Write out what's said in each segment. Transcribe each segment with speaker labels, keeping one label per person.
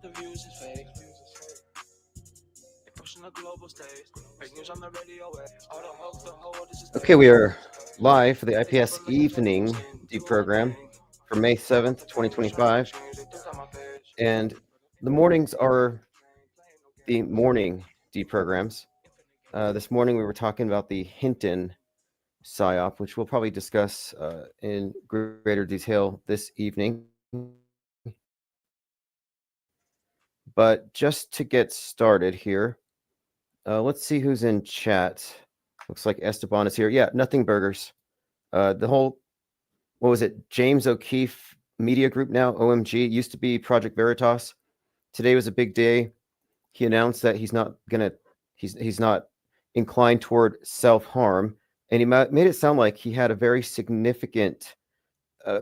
Speaker 1: the views is fake. They pushing the global stage. Fake news on the radio. All the hoax, the whole world is
Speaker 2: Okay, we are live for the Ips Evening Deprogram for May 7th, 2025. And the mornings are the morning deprograms. This morning we were talking about the Hinton PSYOP, which we'll probably discuss in greater detail this evening. But just to get started here, let's see who's in chat. Looks like Esteban is here. Yeah, Nothing Burgers. The whole, what was it? James O'Keefe Media Group now, OMG. It used to be Project Veritas. Today was a big day. He announced that he's not inclined toward self-harm, and he made it sound like he had a very significant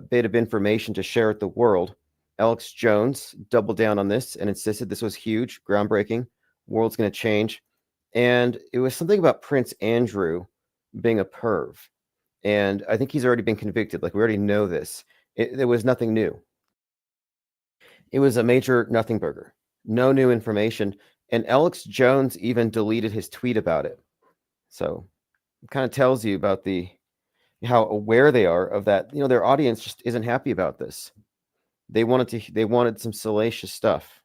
Speaker 2: bit of information to share with the world. Alex Jones doubled down on this and insisted this was huge, groundbreaking. World's going to change. And it was something about Prince Andrew being a perv. And I think he's already been convicted. Like, we already know this. It was nothing new. It was a major nothing burger. No new information. And Alex Jones even deleted his tweet about it. So it kind of tells you about how aware they are of that. You know, their audience just isn't happy about this. They wanted some salacious stuff.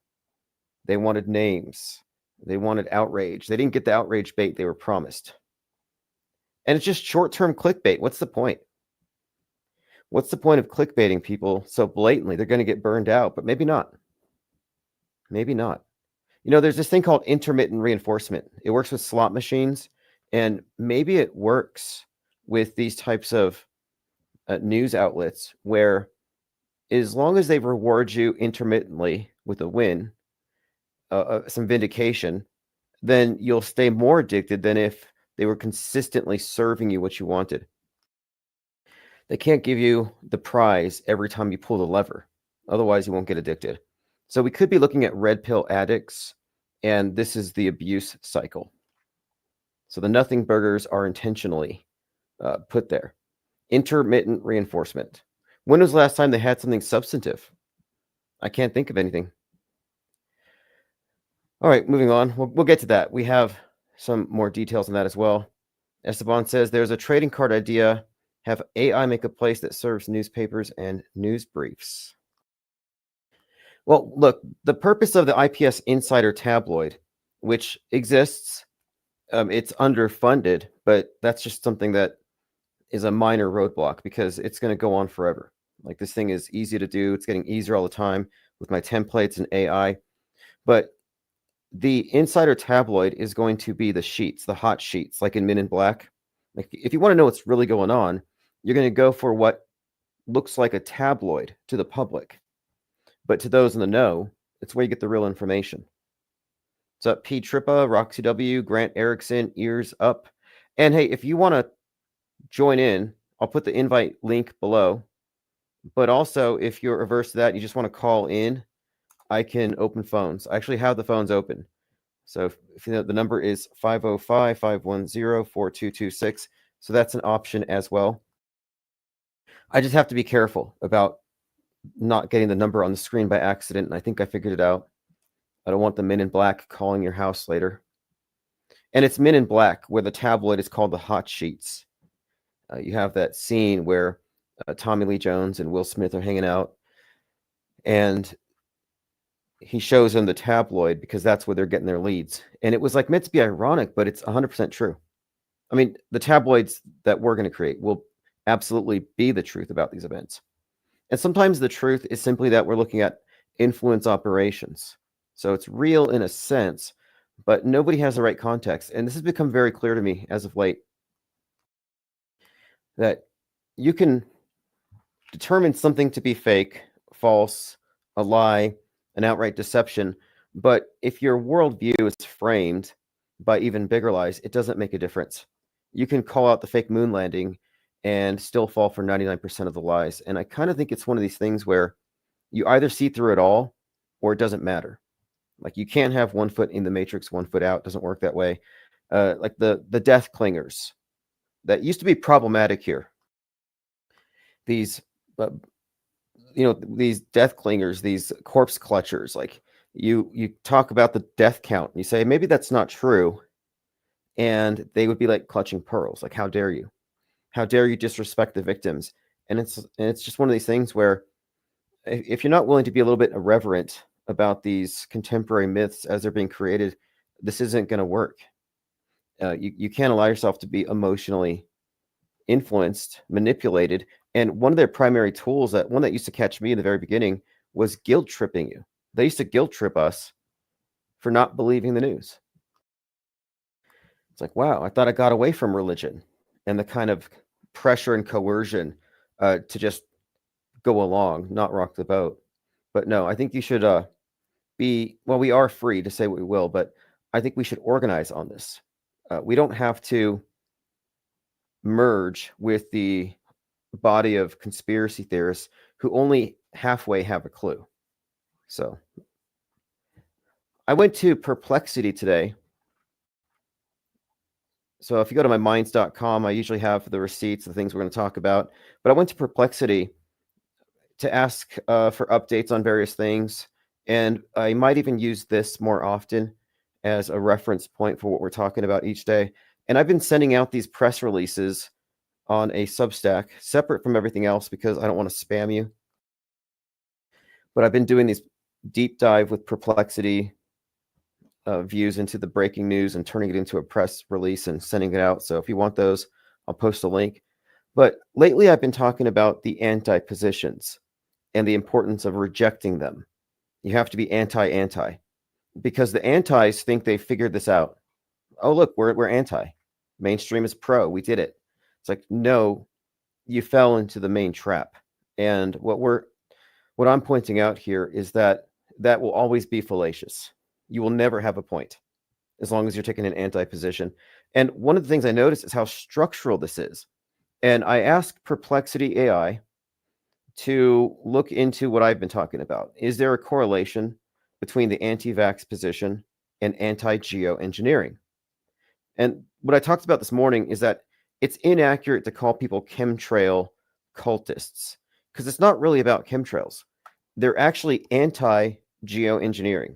Speaker 2: They wanted names. They wanted outrage. They didn't get the outrage bait they were promised. And it's just short-term clickbait. What's the point? What's the point of clickbaiting people so blatantly? They're going to get burned out, but maybe not. Maybe not. You know, there's this thing called intermittent reinforcement. It works with slot machines, and maybe it works with these types of news outlets where, as long as they reward you intermittently with a win, some vindication, then you'll stay more addicted than if they were consistently serving you what you wanted. They can't give you the prize every time you pull the lever. Otherwise, you won't get addicted. So we could be looking at red pill addicts, and this is the abuse cycle. So the nothing burgers are intentionally put there. Intermittent reinforcement. When was the last time they had something substantive? I can't think of anything. All right, moving on. We'll get to that. We have some more details on that as well. Esteban says there's a trading card idea. Have AI make a place that serves newspapers and news briefs. Well, look, the purpose of the IPS Insider tabloid, which exists, it's underfunded, but that's just something that is a minor roadblock because it's going to go on forever. Like, this thing is easy to do. It's getting easier all the time with my templates and AI. But the Insider tabloid is going to be the sheets, the hot sheets, like in Men in Black. Like, if you want to know what's really going on, you're going to go for what looks like a tabloid to the public. But to those in the know, it's where you get the real information. What's up, P. Trippa, Roxy W, Grant Erickson, Ears Up. And hey, if you want to join in, I'll put the invite link below. But also, if you're averse to that, you just want to call in, I can open phones. I actually have the phones open. So if you know, the number is 505-510-4226. So that's an option as well. I just have to be careful about not getting the number on the screen by accident. And I think I figured it out. I don't want the Men in Black calling your house later. And it's Men in Black where the tabloid is called the hot sheets. You have that scene where Tommy Lee Jones and Will Smith are hanging out. And he shows them the tabloid because that's where they're getting their leads. And it was like meant to be ironic, but it's 100% true. I mean, the tabloids that we're going to create will absolutely be the truth about these events. And sometimes the truth is simply that we're looking at influence operations. So it's real in a sense, but nobody has the right context. And this has become very clear to me as of late that you can determine something to be fake, false, a lie, an outright deception. But if your worldview is framed by even bigger lies, it doesn't make a difference. You can call out the fake moon landing and still fall for 99% of the lies. And I kind of think it's one of these things where you either see through it all or it doesn't matter. Like, you can't have one foot in the matrix, one foot out. It doesn't work that way. Like the death clingers that used to be problematic here. These, these death clingers, these corpse clutchers, like, You talk about the death count. And you say maybe that's not true, and they would be like clutching pearls. Like, how dare you? How dare you disrespect the victims? And it's just one of these things where if you're not willing to be a little bit irreverent about these contemporary myths as they're being created, this isn't going to work. You can't allow yourself to be emotionally influenced, manipulated. And one of their primary tools, that one that used to catch me in the very beginning, was guilt tripping you. They used to guilt trip us for not believing the news. It's like, wow, I thought I got away from religion and the kind of pressure and coercion to just go along, not rock the boat. But no, I think you should we are free to say what we will, but I think we should organize on this. We don't have to merge with the body of conspiracy theorists who only halfway have a clue. So I went to Perplexity today. So if you go to my minds.com, I usually have the receipts, the things we're going to talk about. But I went to Perplexity to ask for updates on various things. And I might even use this more often as a reference point for what we're talking about each day. And I've been sending out these press releases on a Substack, separate from everything else, because I don't want to spam you. But I've been doing these deep dive with Perplexity views into the breaking news and turning it into a press release and sending it out. So if you want those, I'll post a link. But lately I've been talking about the anti-positions and the importance of rejecting them. You have to be anti-anti, because the antis think they figured this out. Oh, look, we're anti. Mainstream is pro. We did it. It's like, no, you fell into the main trap. And what I'm pointing out here is that will always be fallacious. You will never have a point as long as you're taking an anti-position. And one of the things I noticed is how structural this is. And I asked Perplexity AI to look into what I've been talking about. Is there a correlation between the anti-vax position and anti-geoengineering? And what I talked about this morning is that it's inaccurate to call people chemtrail cultists, because it's not really about chemtrails. They're actually anti-geoengineering.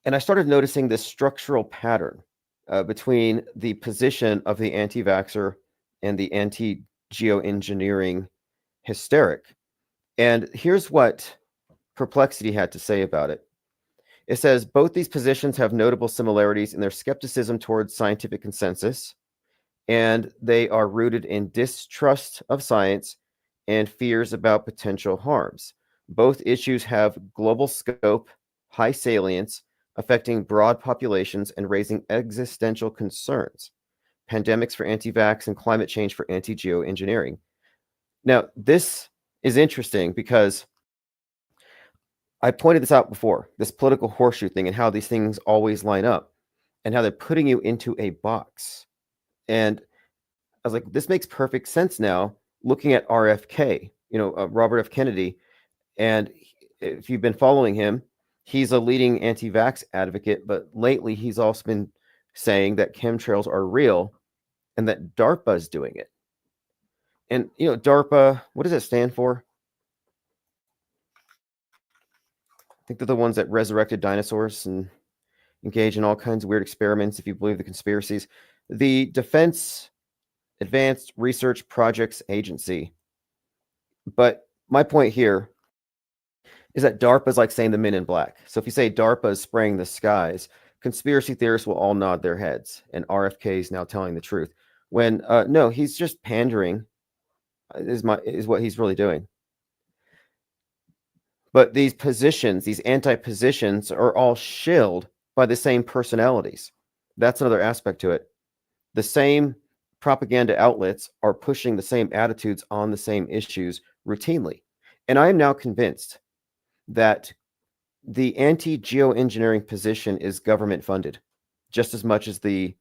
Speaker 2: And I started noticing this structural pattern between the position of the anti-vaxxer and the anti-geoengineering hysteric. And here's what Perplexity had to say about it. It says, both these positions have notable similarities in their skepticism towards scientific consensus, and they are rooted in distrust of science and fears about potential harms. Both issues have global scope, high salience, affecting broad populations and raising existential concerns. Pandemics for anti-vax and climate change for anti-geoengineering. Now, this is interesting because I pointed this out before, this political horseshoe thing and how these things always line up and how they're putting you into a box. And I was like, this makes perfect sense now, looking at RFK, Robert F. Kennedy. And if you've been following him, he's a leading anti-vax advocate, but lately he's also been saying that chemtrails are real and that DARPA is doing it. And, DARPA, what does it stand for? I think they're the ones that resurrected dinosaurs and engage in all kinds of weird experiments, if you believe the conspiracies. The Defense Advanced Research Projects Agency. But my point here is that DARPA is like saying the Men in Black. So if you say DARPA is spraying the skies, conspiracy theorists will all nod their heads, and RFK is now telling the truth. When no, he's just pandering. Is what he's really doing. But these positions, these anti-positions, are all shilled by the same personalities. That's another aspect to it. The same propaganda outlets are pushing the same attitudes on the same issues routinely. And I am now convinced that the anti-geoengineering position is government funded, just as much as the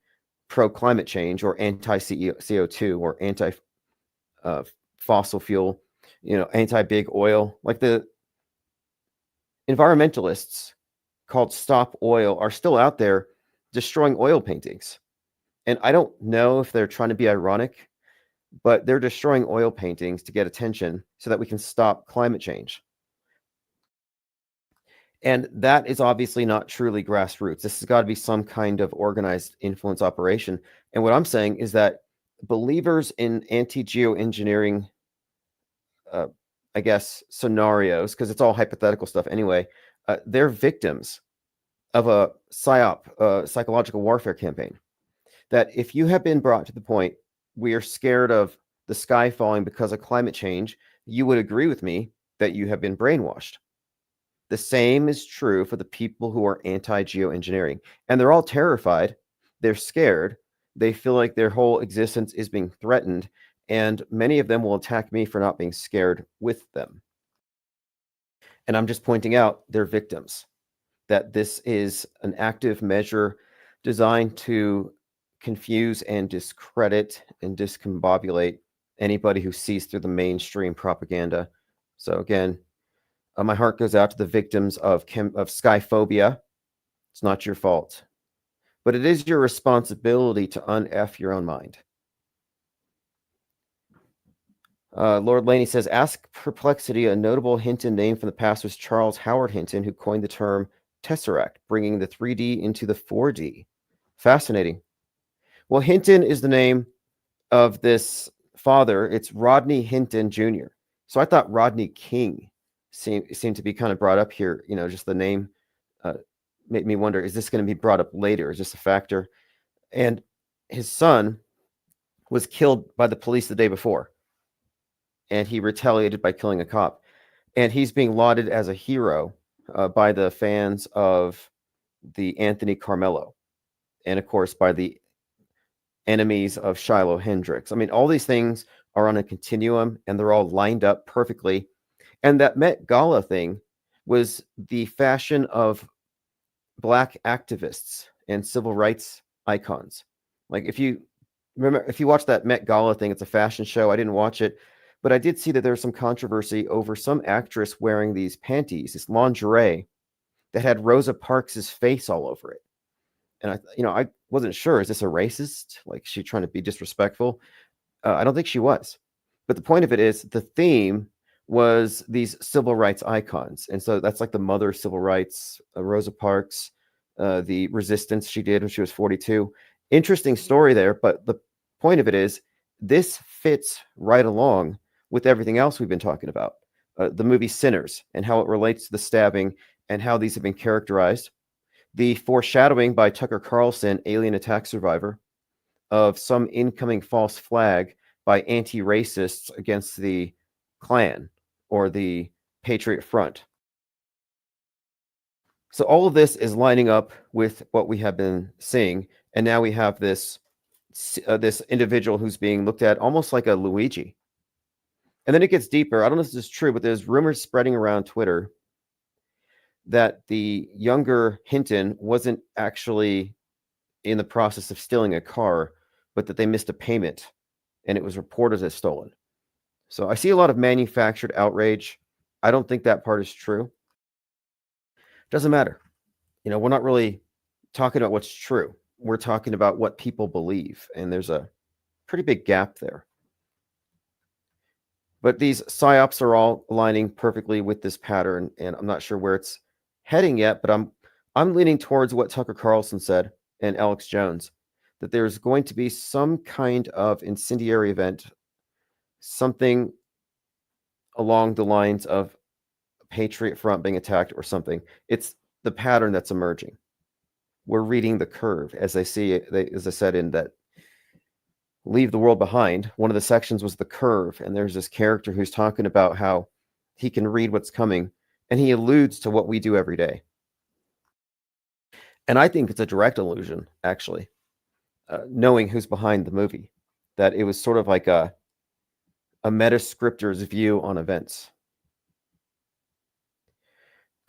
Speaker 2: pro-climate change or anti-CO2 or anti-fossil fuel, anti-big oil. Like the environmentalists called Stop Oil are still out there destroying oil paintings. And I don't know if they're trying to be ironic, but they're destroying oil paintings to get attention so that we can stop climate change. And that is obviously not truly grassroots. This has got to be some kind of organized influence operation. And what I'm saying is that believers in anti-geoengineering, I guess, scenarios, because it's all hypothetical stuff anyway, they're victims of a PSYOP, psychological warfare campaign. That if you have been brought to the point we are scared of the sky falling because of climate change, you would agree with me that you have been brainwashed. The same is true for the people who are anti-geoengineering. And they're all terrified. They're scared. They feel like their whole existence is being threatened. And many of them will attack me for not being scared with them. And I'm just pointing out they're victims. That this is an active measure designed to confuse and discredit and discombobulate anybody who sees through the mainstream propaganda. So again, my heart goes out to the victims of skyphobia. It's not your fault, but it is your responsibility to un-F your own mind. Lord Laney says, ask Perplexity. A notable Hinton name from the past was Charles Howard Hinton, who coined the term tesseract, bringing the 3D into the 4D. Fascinating. Well, Hinton is the name of this father. It's Rodney Hinton Jr. So I thought Rodney King seemed to be kind of brought up here. You know, just the name made me wonder, is this going to be brought up later? Is this a factor? And his son was killed by the police the day before, and he retaliated by killing a cop. And he's being lauded as a hero by the fans of the Anthony Carmelo, and of course by the enemies of Shiloh Hendricks. I mean, all these things are on a continuum, and they're all lined up perfectly. And that Met Gala thing was the fashion of Black activists and civil rights icons. Like, if you watch that Met Gala thing, it's a fashion show. I didn't watch it, but I did see that there was some controversy over some actress wearing these panties, this lingerie that had Rosa Parks' face all over it. And I wasn't sure, is this a racist? Like, she trying to be disrespectful? I don't think she was. But the point of it is, the theme was these civil rights icons. And so that's like the mother of civil rights, Rosa Parks, the resistance she did when she was 42. Interesting story there. But the point of it is, this fits right along with everything else we've been talking about. The movie Sinners and how it relates to the stabbing and how these have been characterized. The foreshadowing by Tucker Carlson, alien attack survivor, of some incoming false flag by anti-racists against the Klan or the Patriot Front. So all of this is lining up with what we have been seeing, and now we have this individual who's being looked at almost like a Luigi. And then it gets deeper. I don't know if this is true, but there's rumors spreading around Twitter that the younger Hinton wasn't actually in the process of stealing a car, but that they missed a payment and it was reported as stolen. So I see a lot of manufactured outrage. I don't think that part is true. Doesn't matter. We're not really talking about what's true. We're talking about what people believe, and there's a pretty big gap there. But these psyops are all aligning perfectly with this pattern, and I'm not sure where it's heading yet, but I'm leaning towards what Tucker Carlson said and Alex Jones, that there's going to be some kind of incendiary event, something along the lines of Patriot Front being attacked or something. It's the pattern that's emerging. We're reading the curve, as I see it, as I said in that Leave the World Behind. One of the sections was the curve, and there's this character who's talking about how he can read what's coming, and he alludes to what we do every day. And I think it's a direct allusion, actually, knowing who's behind the movie, that it was sort of like a meta-scripter's view on events.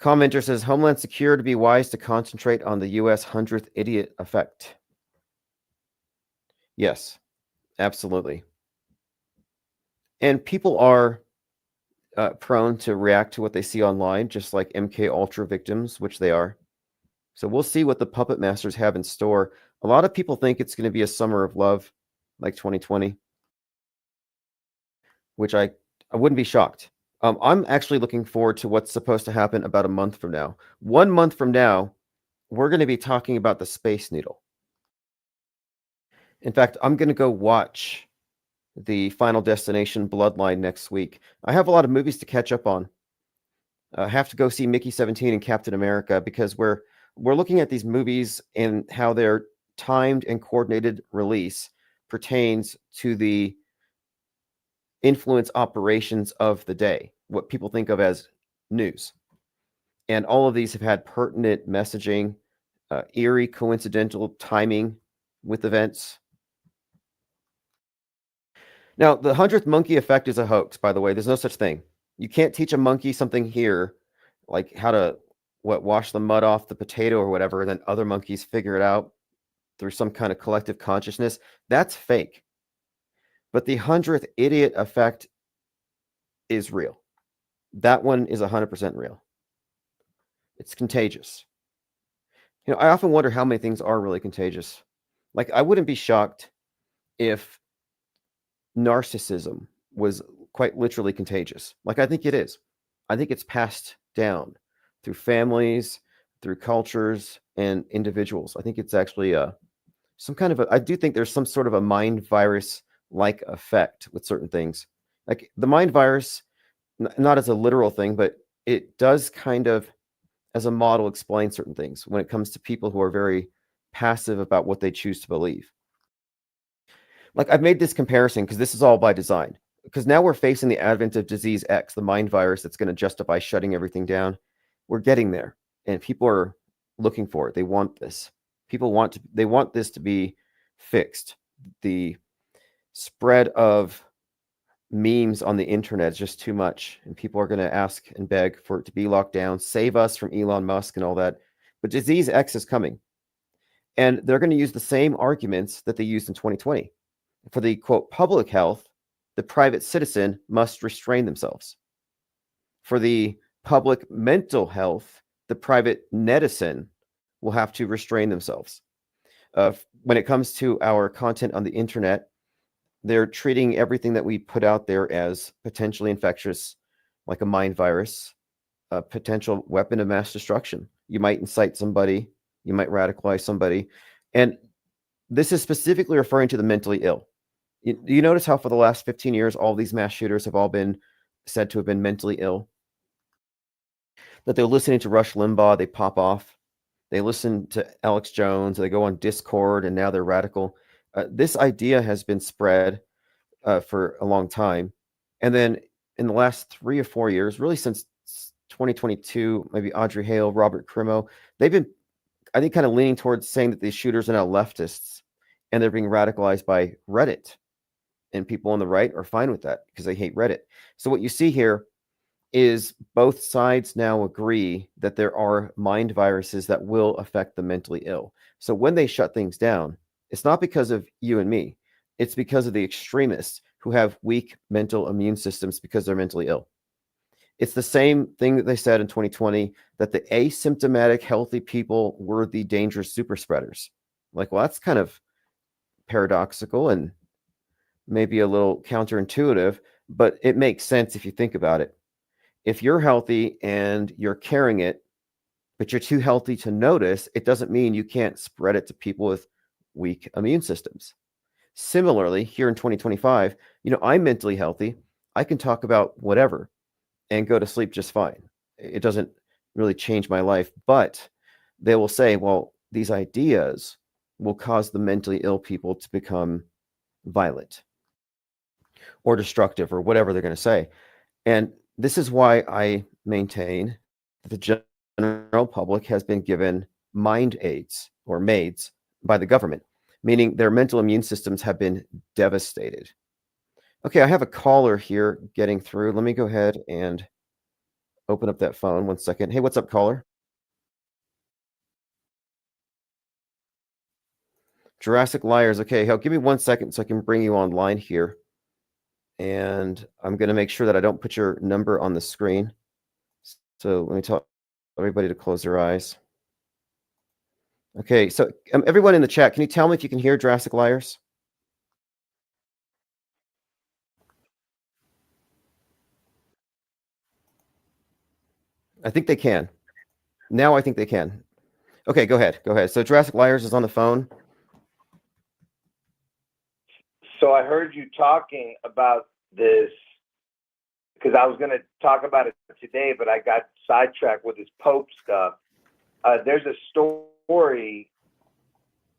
Speaker 2: Commenter says, Homeland Secure to be wise to concentrate on the U.S. 100th idiot effect. Yes, absolutely. And people are prone to react to what they see online, just like MK Ultra victims, which they are. So we'll see what the puppet masters have in store. A lot of people think it's going to be a summer of love, like 2020, which I wouldn't be shocked. I'm actually looking forward to what's supposed to happen about a month from now. 1 month from now, we're going to be talking about the Space Needle. In fact, I'm going to go watch the Final Destination Bloodline next week. I have a lot of movies to catch up on. I have to go see Mickey 17 and Captain America because we're looking at these movies and how their timed and coordinated release pertains to the influence operations of the day, what people think of as news. And all of these have had pertinent messaging, eerie coincidental timing with events. Now, the 100th monkey effect is a hoax, by the way. There's no such thing. You can't teach a monkey something here, like how to wash the mud off the potato or whatever, and then other monkeys figure it out through some kind of collective consciousness. That's fake. But the 100th idiot effect is real. That one is 100% real. It's contagious. I often wonder how many things are really contagious. Like, I wouldn't be shocked if narcissism was quite literally contagious. Like, I think it is. I think it's passed down through families, through cultures, and individuals. I think it's actually some kind of I do think there's some sort of a mind virus-like effect with certain things. Like the mind virus, not as a literal thing, but it does kind of, as a model, explain certain things when it comes to people who are very passive about what they choose to believe. Like I've made this comparison because this is all by design. Because now we're facing the advent of disease X, the mind virus that's going to justify shutting everything down. We're getting there, and people are looking for it. They want this. They want this to be fixed. The spread of memes on the internet is just too much, and people are going to ask and beg for it to be locked down. Save us from Elon Musk and all that. But disease X is coming, and they're going to use the same arguments that they used in 2020. For the, quote, public health, the private citizen must restrain themselves. For the public mental health, the private netizen will have to restrain themselves. When it comes to our content on the internet, they're treating everything that we put out there as potentially infectious, like a mind virus, a potential weapon of mass destruction. You might incite somebody, you might radicalize somebody. And this is specifically referring to the mentally ill. You notice how for the last 15 years, all these mass shooters have all been said to have been mentally ill? That they're listening to Rush Limbaugh, they pop off. They listen to Alex Jones, they go on Discord, and now they're radical. This idea has been spread for a long time. And then in the last 3 or 4 years, really since 2022, maybe Audrey Hale, Robert Crimo, they've been, I think, kind of leaning towards saying that these shooters are now leftists, and they're being radicalized by Reddit. And people on the right are fine with that because they hate Reddit. So what you see here is both sides now agree that there are mind viruses that will affect the mentally ill. So when they shut things down, it's not because of you and me. It's because of the extremists who have weak mental immune systems because they're mentally ill. It's the same thing that they said in 2020, that the asymptomatic healthy people were the dangerous super spreaders. Like, well, that's kind of paradoxical and maybe a little counterintuitive, but it makes sense if you think about it. If you're healthy and you're carrying it, but you're too healthy to notice, it doesn't mean you can't spread it to people with weak immune systems. Similarly, here in 2025, I'm mentally healthy. I can talk about whatever and go to sleep just fine. It doesn't really change my life, but they will say, well, these ideas will cause the mentally ill people to become violent or destructive or whatever they're going to say. And this is why I maintain that the general public has been given mind aids or maids by the government, meaning their mental immune systems have been devastated. Okay, I have a caller here getting through. Let me go ahead and open up that phone. 1 second. Hey, what's up, caller? Jurassic Liars. Okay, give me 1 second so I can bring you online here. And I'm going to make sure that I don't put your number on the screen. So let me tell everybody to close their eyes. Okay, so everyone in the chat, can you tell me if you can hear Jurassic Liars? I think they can. Now I think they can. Okay, go ahead. Go ahead. So Jurassic Liars is on the phone.
Speaker 3: So I heard you talking about this because I was going to talk about it today, but I got sidetracked with this Pope stuff. There's a story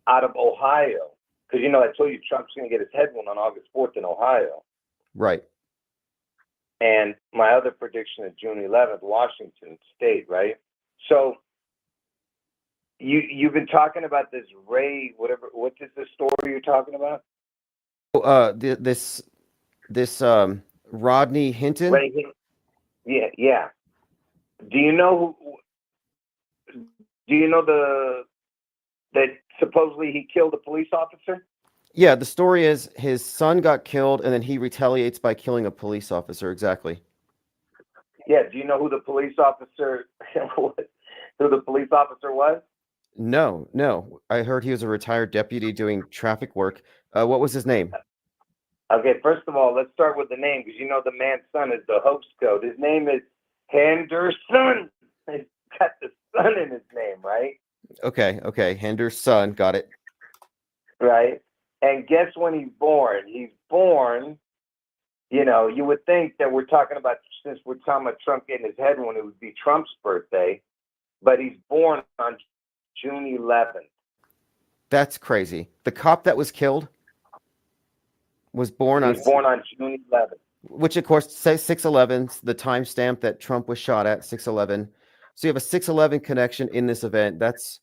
Speaker 3: out of Ohio because, I told you Trump's going to get his head won on August 4th in Ohio.
Speaker 2: Right.
Speaker 3: And my other prediction is June 11th, Washington State, right? So you've been talking about this Ray, whatever. What is the story you're talking about?
Speaker 2: This Rodney Hinton.
Speaker 3: Ray, yeah. Do you know that supposedly he killed a police officer?
Speaker 2: Yeah, the story is his son got killed, and then he retaliates by killing a police officer. Exactly.
Speaker 3: Yeah. Do you know who the police officer was?
Speaker 2: No. I heard he was a retired deputy doing traffic work. What was his name?
Speaker 3: Okay, first of all, let's start with the name because the man's son is the hoax code. His name is Henderson. He's got the son in his name, right?
Speaker 2: Okay. Henderson, got it.
Speaker 3: Right. And guess when he's born? He's born, you would think that since we're talking about Trump getting his head won, it would be Trump's birthday, but he's born on June 11th.
Speaker 2: That's crazy. The cop that was killed was born on
Speaker 3: June 11th.
Speaker 2: Which, of course, says 6/11, the timestamp that Trump was shot at, 6/11. So you have a 6/11 connection in this event. That's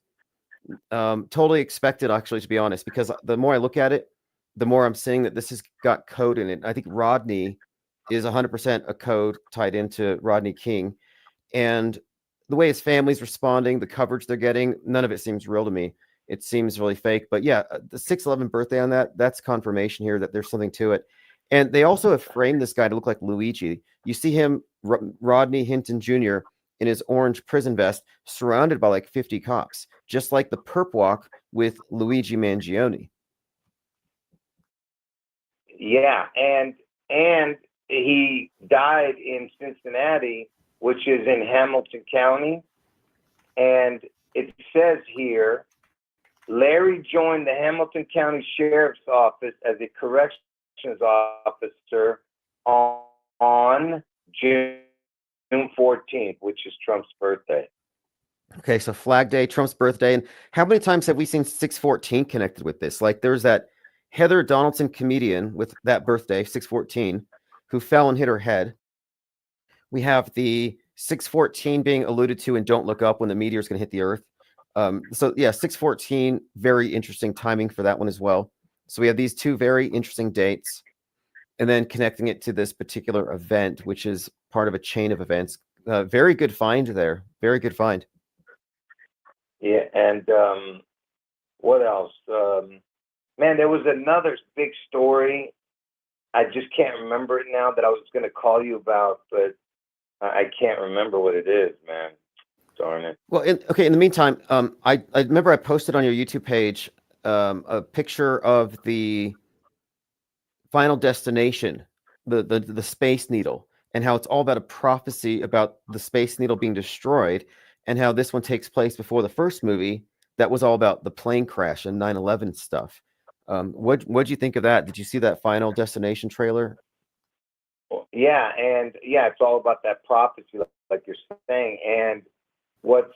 Speaker 2: totally expected, actually, to be honest, because the more I look at it, the more I'm seeing that this has got code in it. I think Rodney is 100% a code tied into Rodney King. And the way his family's responding, the coverage they're getting, none of it seems real to me. It seems really fake. But yeah, the 6/11 birthday on that's confirmation here that there's something to it. And they also have framed this guy to look like Luigi. You see him, Rodney Hinton Jr., in his orange prison vest, surrounded by like 50 cops, just like the perp walk with Luigi Mangione.
Speaker 3: Yeah, and he died in Cincinnati, which is in Hamilton County. And it says here, Larry joined the Hamilton County Sheriff's Office as a corrections officer on June 14th, which is Trump's birthday.
Speaker 2: Okay, so Flag Day, Trump's birthday. And how many times have we seen 6/14 connected with this? Like there's that Heather Donaldson comedian with that birthday, 6/14, who fell and hit her head. We have the 6/14 being alluded to in Don't Look Up when the meteor is going to hit the earth. So yeah, 6/14, very interesting timing for that one as well. So we have these two very interesting dates, and then connecting it to this particular event, which is part of a chain of events. Very good find there. Very good find.
Speaker 3: Yeah, and what else? Man, there was another big story. I just can't remember it now that I was going to call you about, but I can't remember what it is, man. Darn it.
Speaker 2: Well, in the meantime, I remember I posted on your YouTube page a picture of the Final Destination, the Space Needle, and how it's all about a prophecy about the Space Needle being destroyed, and how this one takes place before the first movie that was all about the plane crash and 9/11 stuff. What'd you think of that? Did you see that Final Destination trailer?
Speaker 3: Yeah, and yeah, it's all about that prophecy, like you're saying. And what's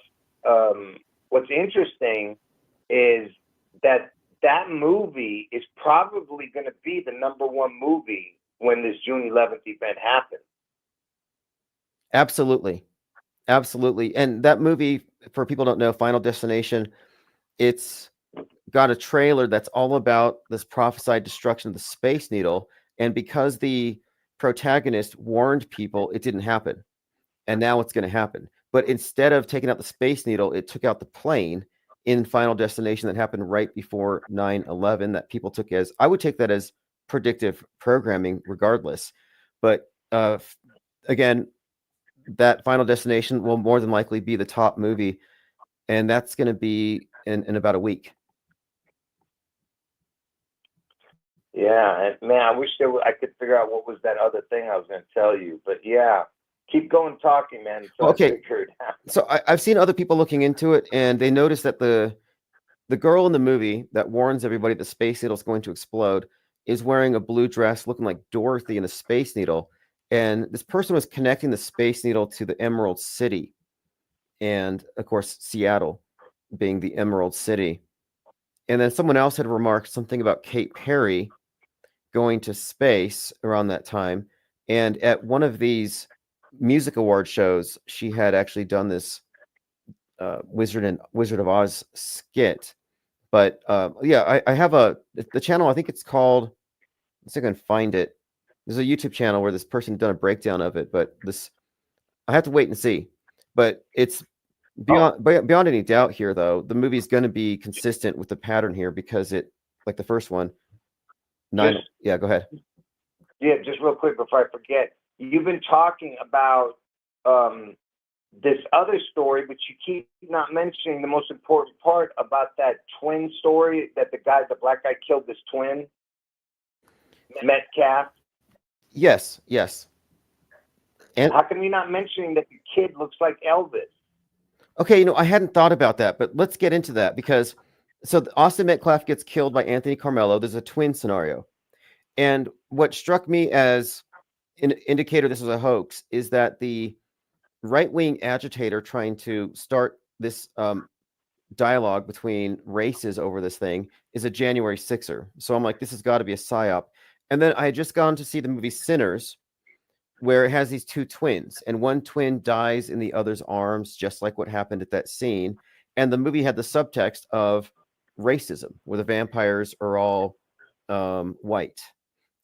Speaker 3: interesting is that movie is probably going to be the #1 movie when this June 11th event happens.
Speaker 2: Absolutely. And that movie, for people who don't know, Final Destination, it's got a trailer that's all about this prophesied destruction of the Space Needle. And because the protagonist warned people, it didn't happen. And now it's going to happen. But instead of taking out the Space Needle, it took out the plane in Final Destination that happened right before 9/11 that people took as, I would take that as predictive programming regardless. But again, that Final Destination will more than likely be the top movie. And that's going to be in about a week.
Speaker 3: Yeah, and man, I wish I could figure out what was that other thing I was going to tell you. But yeah, Keep going talking, man. So
Speaker 2: Okay.
Speaker 3: I figure it out.
Speaker 2: So I've seen other people looking into it, and they noticed that the girl in the movie that warns everybody the Space Needle is going to explode is wearing a blue dress looking like Dorothy in the Space Needle. And this person was connecting the Space Needle to the Emerald City. And of course, Seattle being the Emerald City. And then someone else had remarked something about Kate Perry going to space around that time. And at one of these music award shows, she had actually done this Wizard of Oz skit. But yeah, I have the channel. I think it's called. Let's see if I can find it. There's a YouTube channel where this person done a breakdown of it. But this, I have to wait and see. But it's beyond any doubt here, though. The movie's going to be consistent with the pattern here because it, like the first one. Yeah, go ahead.
Speaker 3: Yeah, just real quick before I forget. You've been talking about this other story, but you keep not mentioning the most important part about that twin story that the black guy killed this twin, Metcalf.
Speaker 2: Yes. And
Speaker 3: how come you're not mentioning that the kid looks like Elvis?
Speaker 2: Okay, I hadn't thought about that, but let's get into that because Austin Metcalf gets killed by Anthony Carmelo. There's a twin scenario. And what struck me as an indicator this was a hoax is that the right-wing agitator trying to start this dialogue between races over this thing is a January 6er. So I'm like, this has got to be a psyop. And then I had just gone to see the movie Sinners, where it has these two twins, and one twin dies in the other's arms, just like what happened at that scene. And the movie had the subtext of racism, where the vampires are all white.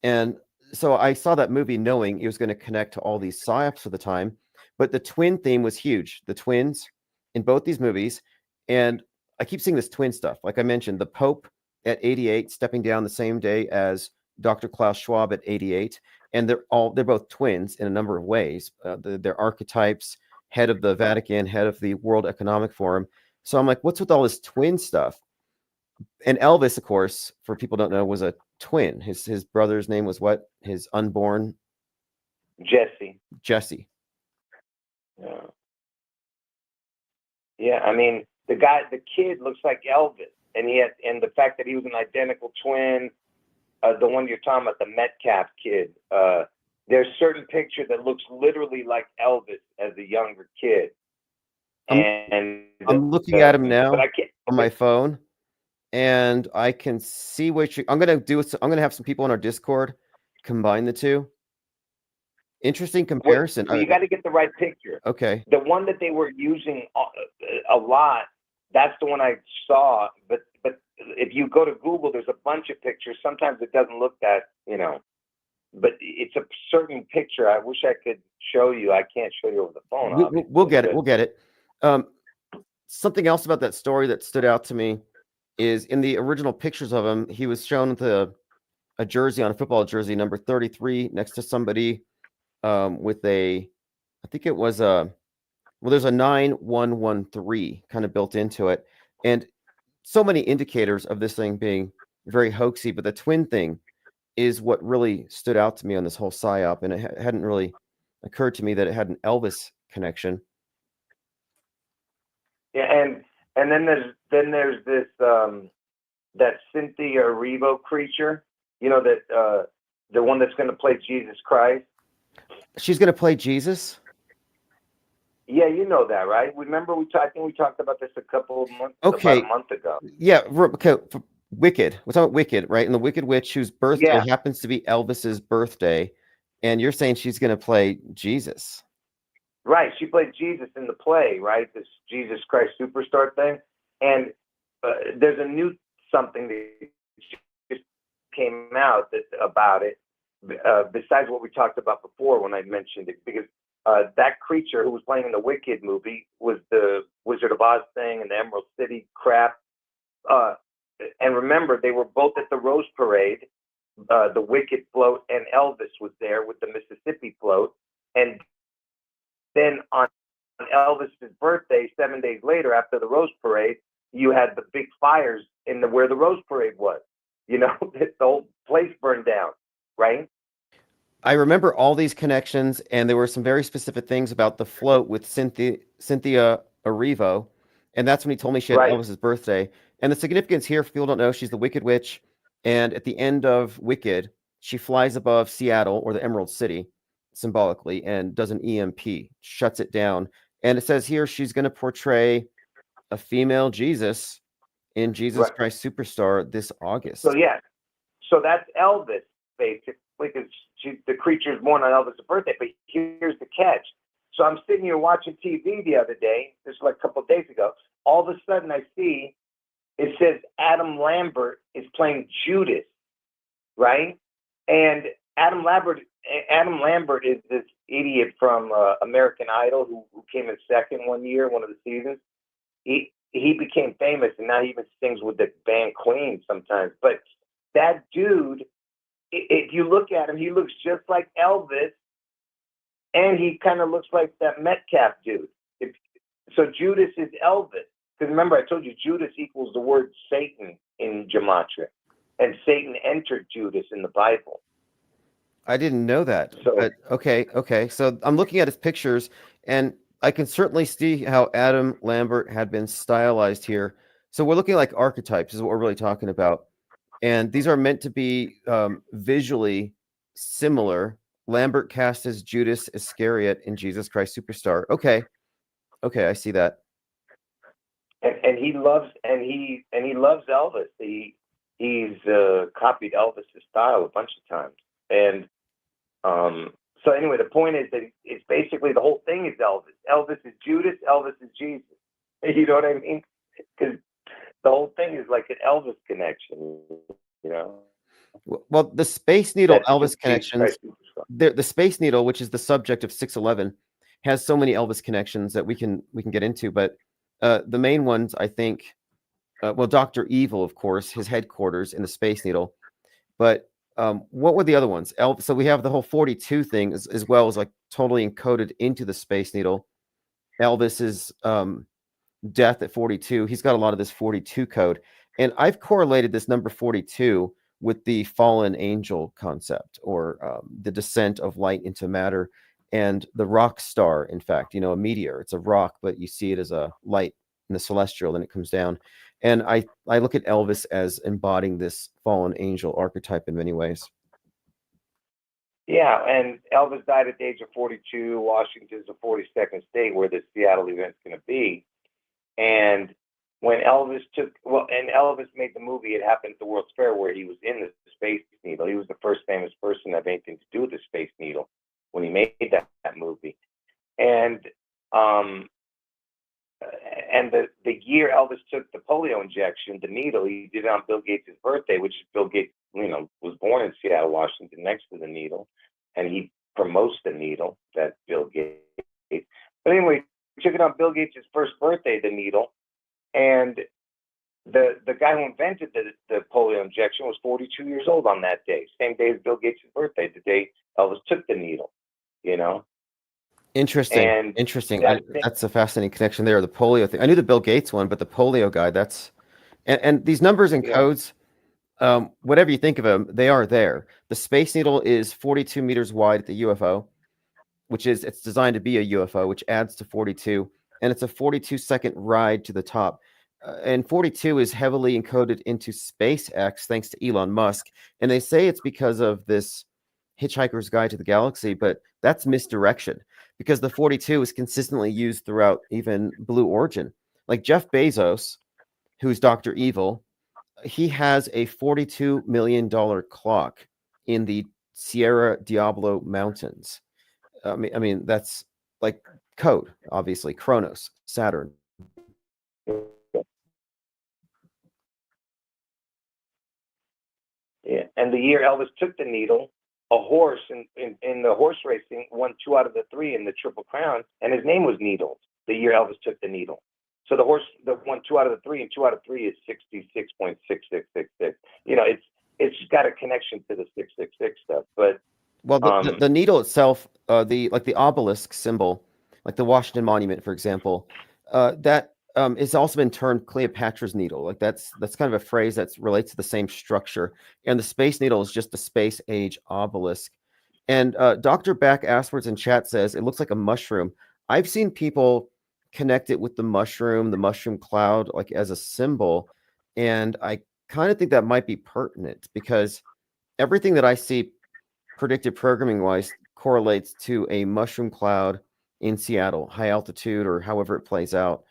Speaker 2: And so I saw that movie knowing it was going to connect to all these psyops for the time. But the twin theme was huge. The twins in both these movies. And I keep seeing this twin stuff. Like I mentioned, the Pope at 88 stepping down the same day as Dr. Klaus Schwab at 88. And they're both twins in a number of ways. They're archetypes, head of the Vatican, head of the World Economic Forum. So I'm like, what's with all this twin stuff? And Elvis, of course, for people who don't know, was a twin. His brother's name was what? His unborn? Jesse.
Speaker 3: Yeah, I mean, the kid looks like Elvis, and the fact that he was an identical twin, the one you're talking about, the Metcalf kid, there's certain picture that looks literally like Elvis as a younger kid.
Speaker 2: I'm looking at him now on my phone, and I can see what I'm going to do. I'm going to have some people on our Discord combine the two. Interesting comparison.
Speaker 3: Well, you got to get the right picture.
Speaker 2: Okay.
Speaker 3: The one that they were using a lot, that's the one I saw. But if you go to Google, there's a bunch of pictures. Sometimes it doesn't look that, but it's a certain picture. I wish I could show you. I can't show you over the phone.
Speaker 2: We'll get it. We'll get it. Something else about that story that stood out to me is in the original pictures of him, he was shown with a jersey, on a football jersey, number 33, next to somebody with I think it was there's a 9113 kind of built into it. And so many indicators of this thing being very hoaxy, but the twin thing is what really stood out to me on this whole psyop. And it hadn't really occurred to me that it had an Elvis connection.
Speaker 3: Yeah, and then there's this that Cynthia Erivo creature, that the one that's going to play Jesus Christ.
Speaker 2: She's going to play Jesus?
Speaker 3: Yeah, you know that, right? Remember I think we talked about this about a month ago.
Speaker 2: Yeah, okay. Wicked. We're talking about Wicked, right? And the Wicked Witch, whose birthday happens to be Elvis's birthday, and you're saying she's going to play Jesus.
Speaker 3: Right, she played Jesus in the play, right? This Jesus Christ Superstar thing. And there's a new something that just came out about it, besides what we talked about before when I mentioned it, because that creature who was playing in the Wicked movie was the Wizard of Oz thing and the Emerald City crap. And remember, they were both at the Rose Parade, the Wicked float, and Elvis was there with the Mississippi float. And then on Elvis's birthday, 7 days later, after the Rose Parade, you had the big fires where the Rose Parade was. The whole place burned down, right?
Speaker 2: I remember all these connections, and there were some very specific things about the float with Cynthia Erivo, and that's when he told me she had
Speaker 3: Right.
Speaker 2: Elvis's birthday. And the significance here, if people don't know, she's the Wicked Witch, and at the end of Wicked, she flies above Seattle, or the Emerald City, symbolically, and does an EMP, shuts it down. And it says here she's going to portray a female Jesus in Jesus
Speaker 3: Right.
Speaker 2: Christ Superstar this August.
Speaker 3: So yeah, so that's Elvis basically, because the creature is born on Elvis' birthday. But here's the catch. So I'm sitting here watching TV the other day, this was like a couple of days ago. All of a sudden I see it says Adam Lambert is playing Judas, right? And Adam Lambert is this idiot from American Idol who came in second one year, one of the seasons. He became famous, and now he even sings with the band Queen sometimes. But that dude, if you look at him, he looks just like Elvis, and he kind of looks like that Metcalf dude. So Judas is Elvis. Because remember, I told you Judas equals the word Satan in Gematria, and Satan entered Judas in the Bible.
Speaker 2: I didn't know that.
Speaker 3: So,
Speaker 2: but okay. So I'm looking at his pictures, and I can certainly see how Adam Lambert had been stylized here. So we're looking like archetypes is what we're really talking about. And these are meant to be visually similar. Lambert cast as Judas Iscariot in Jesus Christ Superstar. Okay, I see that.
Speaker 3: and he loves Elvis. He's copied Elvis's style a bunch of times. And so anyway, the point is that it's basically the whole thing is Elvis. Elvis is Judas. Elvis is Jesus. You know what I mean? Because the whole thing is like an Elvis connection. You know.
Speaker 2: Well, the Space Needle
Speaker 3: That's
Speaker 2: Elvis
Speaker 3: just
Speaker 2: connections. The Space Needle, which is the subject of 611, has so many Elvis connections that we can get into. But the main ones, I think, well, Dr. Evil, of course, his headquarters in the Space Needle. But what were the other ones? So we have the whole 42 thing as well as like totally encoded into the Space Needle. Elvis's death at 42. He's got a lot of this 42 code. And I've correlated this number 42 with the fallen angel concept, or the descent of light into matter, and the rock star. In fact, a meteor, it's a rock, but you see it as a light in the celestial, then it comes down. And I look at Elvis as embodying this fallen angel archetype in many ways.
Speaker 3: Yeah, and Elvis died at the age of 42. Washington's the 42nd state where the Seattle event's going to be. And when Elvis made the movie, it happened at the World's Fair where he was in the Space Needle. He was the first famous person to have anything to do with the Space Needle when he made that movie. And the year Elvis took the polio injection, the needle, he did it on Bill Gates' birthday, which Bill Gates, was born in Seattle, Washington, next to the needle, and he promotes the needle, that Bill Gates. But anyway, he took it on Bill Gates' first birthday, the needle, and the guy who invented the polio injection was 42 years old on that day, same day as Bill Gates' birthday, the day Elvis took the needle,
Speaker 2: Interesting. That's a fascinating connection there. The polio thing. I knew the Bill Gates one, but the polio guy, and these numbers and codes, whatever you think of them, they are there. The Space Needle is 42 meters wide at the UFO, it's designed to be a UFO, which adds to 42, and it's a 42-second ride to the top. And 42 is heavily encoded into SpaceX, thanks to Elon Musk. And they say it's because of this Hitchhiker's Guide to the Galaxy, but that's misdirection, because the 42 is consistently used throughout even Blue Origin. Like Jeff Bezos, who's Dr. Evil, he has a $42 million clock in the Sierra Diablo Mountains. I mean, that's like code, obviously. Kronos, Saturn.
Speaker 3: Yeah, and the year Elvis took the needle, a horse in the horse racing won 2 out of the 3 in the Triple Crown, and his name was Needles. The year Elvis took the needle, so the horse that won 2 out of the 3, and 2 out of 3 is 66.6666. It's got a connection to the 666 stuff, but
Speaker 2: the needle itself, the obelisk symbol, like the Washington Monument, for example, that it's also been termed Cleopatra's needle. Like that's kind of a phrase that relates to the same structure. And the Space Needle is just the space age obelisk. And Dr. Back Aswards in chat says it looks like a mushroom. I've seen people connect it with the mushroom cloud, like as a symbol. And I kind of think that might be pertinent because everything that I see predictive programming wise correlates to a mushroom cloud in Seattle, high altitude, or however it plays out.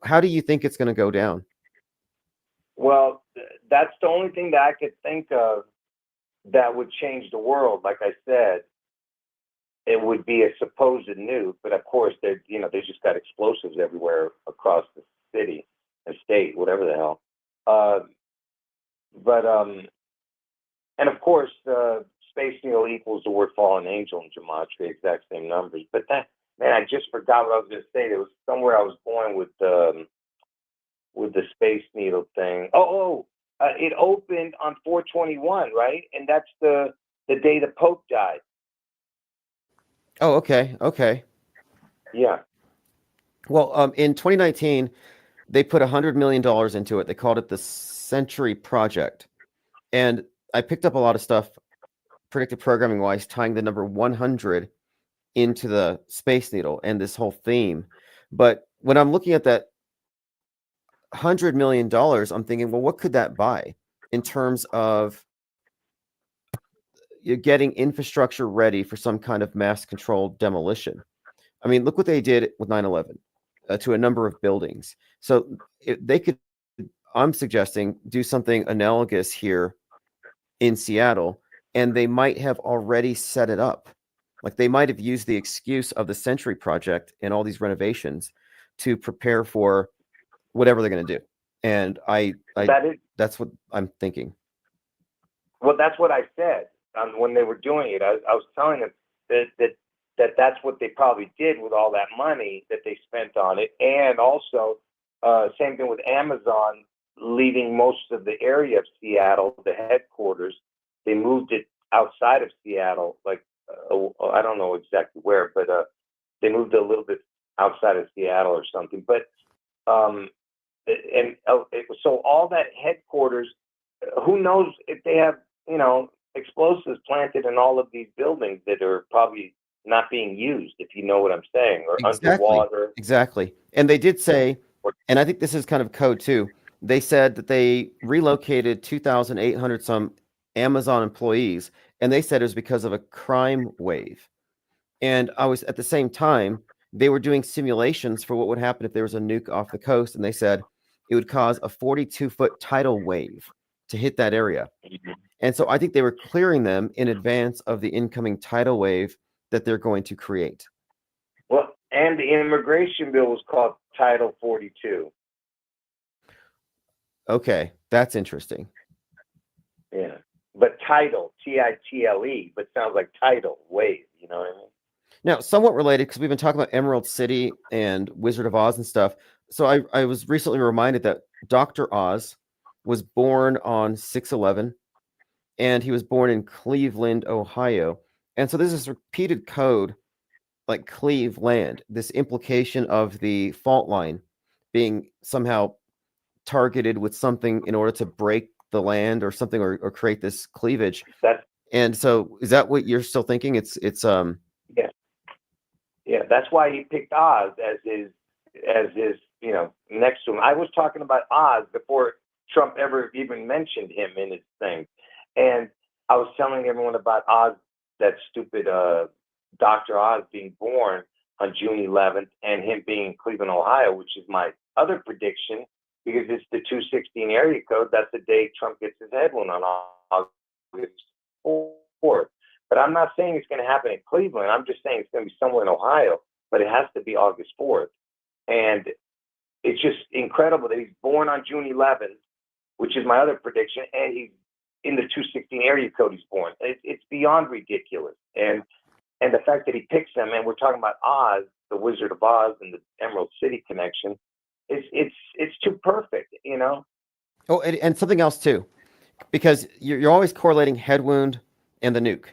Speaker 2: How do you think it's going to go down?
Speaker 3: Well, that's the only thing that I could think of that would change the world. Like I said, it would be a supposed nuke, but of course they just got explosives everywhere across the city and state, whatever the hell. And of course, Space Needle equals the word fallen angel in gematria, exact same numbers. But that, man, I just forgot what I was going to say. There was somewhere I was going with the Space Needle thing. It opened on 4/21, right? And that's the day the Pope died.
Speaker 2: Oh, okay.
Speaker 3: Yeah.
Speaker 2: Well, in 2019, they put $100 million into it. They called it the Century Project. And I picked up a lot of stuff, predictive programming wise, tying the number 100 into the Space Needle and this whole theme. But when I'm looking at that $100 million, I'm thinking, well, what could that buy in terms of you're getting infrastructure ready for some kind of mass controlled demolition? I mean, look what they did with 9/11 to a number of buildings. So they could, I'm suggesting, do something analogous here in Seattle, and they might have already set it up. Like they might have used the excuse of the Century Project and all these renovations to prepare for whatever they're going to do. And that's what I'm thinking.
Speaker 3: Well, that's what I said when they were doing it. I was telling them that's what they probably did with all that money that they spent on it. And also, same thing with Amazon leaving most of the area of Seattle, the headquarters. They moved it outside of Seattle, like I don't know exactly where, but they moved it a little bit outside of Seattle or something. But so all that headquarters, who knows if they have explosives planted in all of these buildings that are probably not being used, if you know what I'm saying, or underwater.
Speaker 2: Exactly. And they did say, and I think this is kind of code too, they said that they relocated 2,800 some Amazon employees, and they said it was because of a crime wave. And I was, at the same time, they were doing simulations for what would happen if there was a nuke off the coast, and they said it would cause a 42-foot tidal wave to hit that area. And so I think they were clearing them in advance of the incoming tidal wave that they're going to create.
Speaker 3: Well, and the immigration bill was called Title 42.
Speaker 2: Okay, that's interesting.
Speaker 3: Yeah, but title, Title, but sounds like tidal wave. You know what I mean?
Speaker 2: Now, somewhat related, because we've been talking about Emerald City and Wizard of Oz and stuff. So I was recently reminded that Dr. Oz was born on 6/11, and he was born in Cleveland, Ohio. And so there's this repeated code, like Cleveland, this implication of the fault line being somehow targeted with something in order to break the land or something, or create this cleavage. And so is that what you're still thinking? It's
Speaker 3: Yeah, that's why he picked Oz as his next to him. I was talking about Oz before Trump ever even mentioned him in his thing. And I was telling everyone about Oz, that stupid Dr. Oz being born on June 11th and him being in Cleveland, Ohio, which is my other prediction, because it's the 216 area code. That's the day Trump gets his head wound on August 4th. But I'm not saying it's going to happen in Cleveland. I'm just saying it's going to be somewhere in Ohio, but it has to be August 4th. And it's just incredible that he's born on June 11th, which is my other prediction, and he's in the 216 area code he's born. It's beyond ridiculous. And the fact that he picks them, and we're talking about Oz, the Wizard of Oz, and the Emerald City connection, it's too perfect, you know?
Speaker 2: Oh, and something else too, because you're always correlating head wound and the nuke.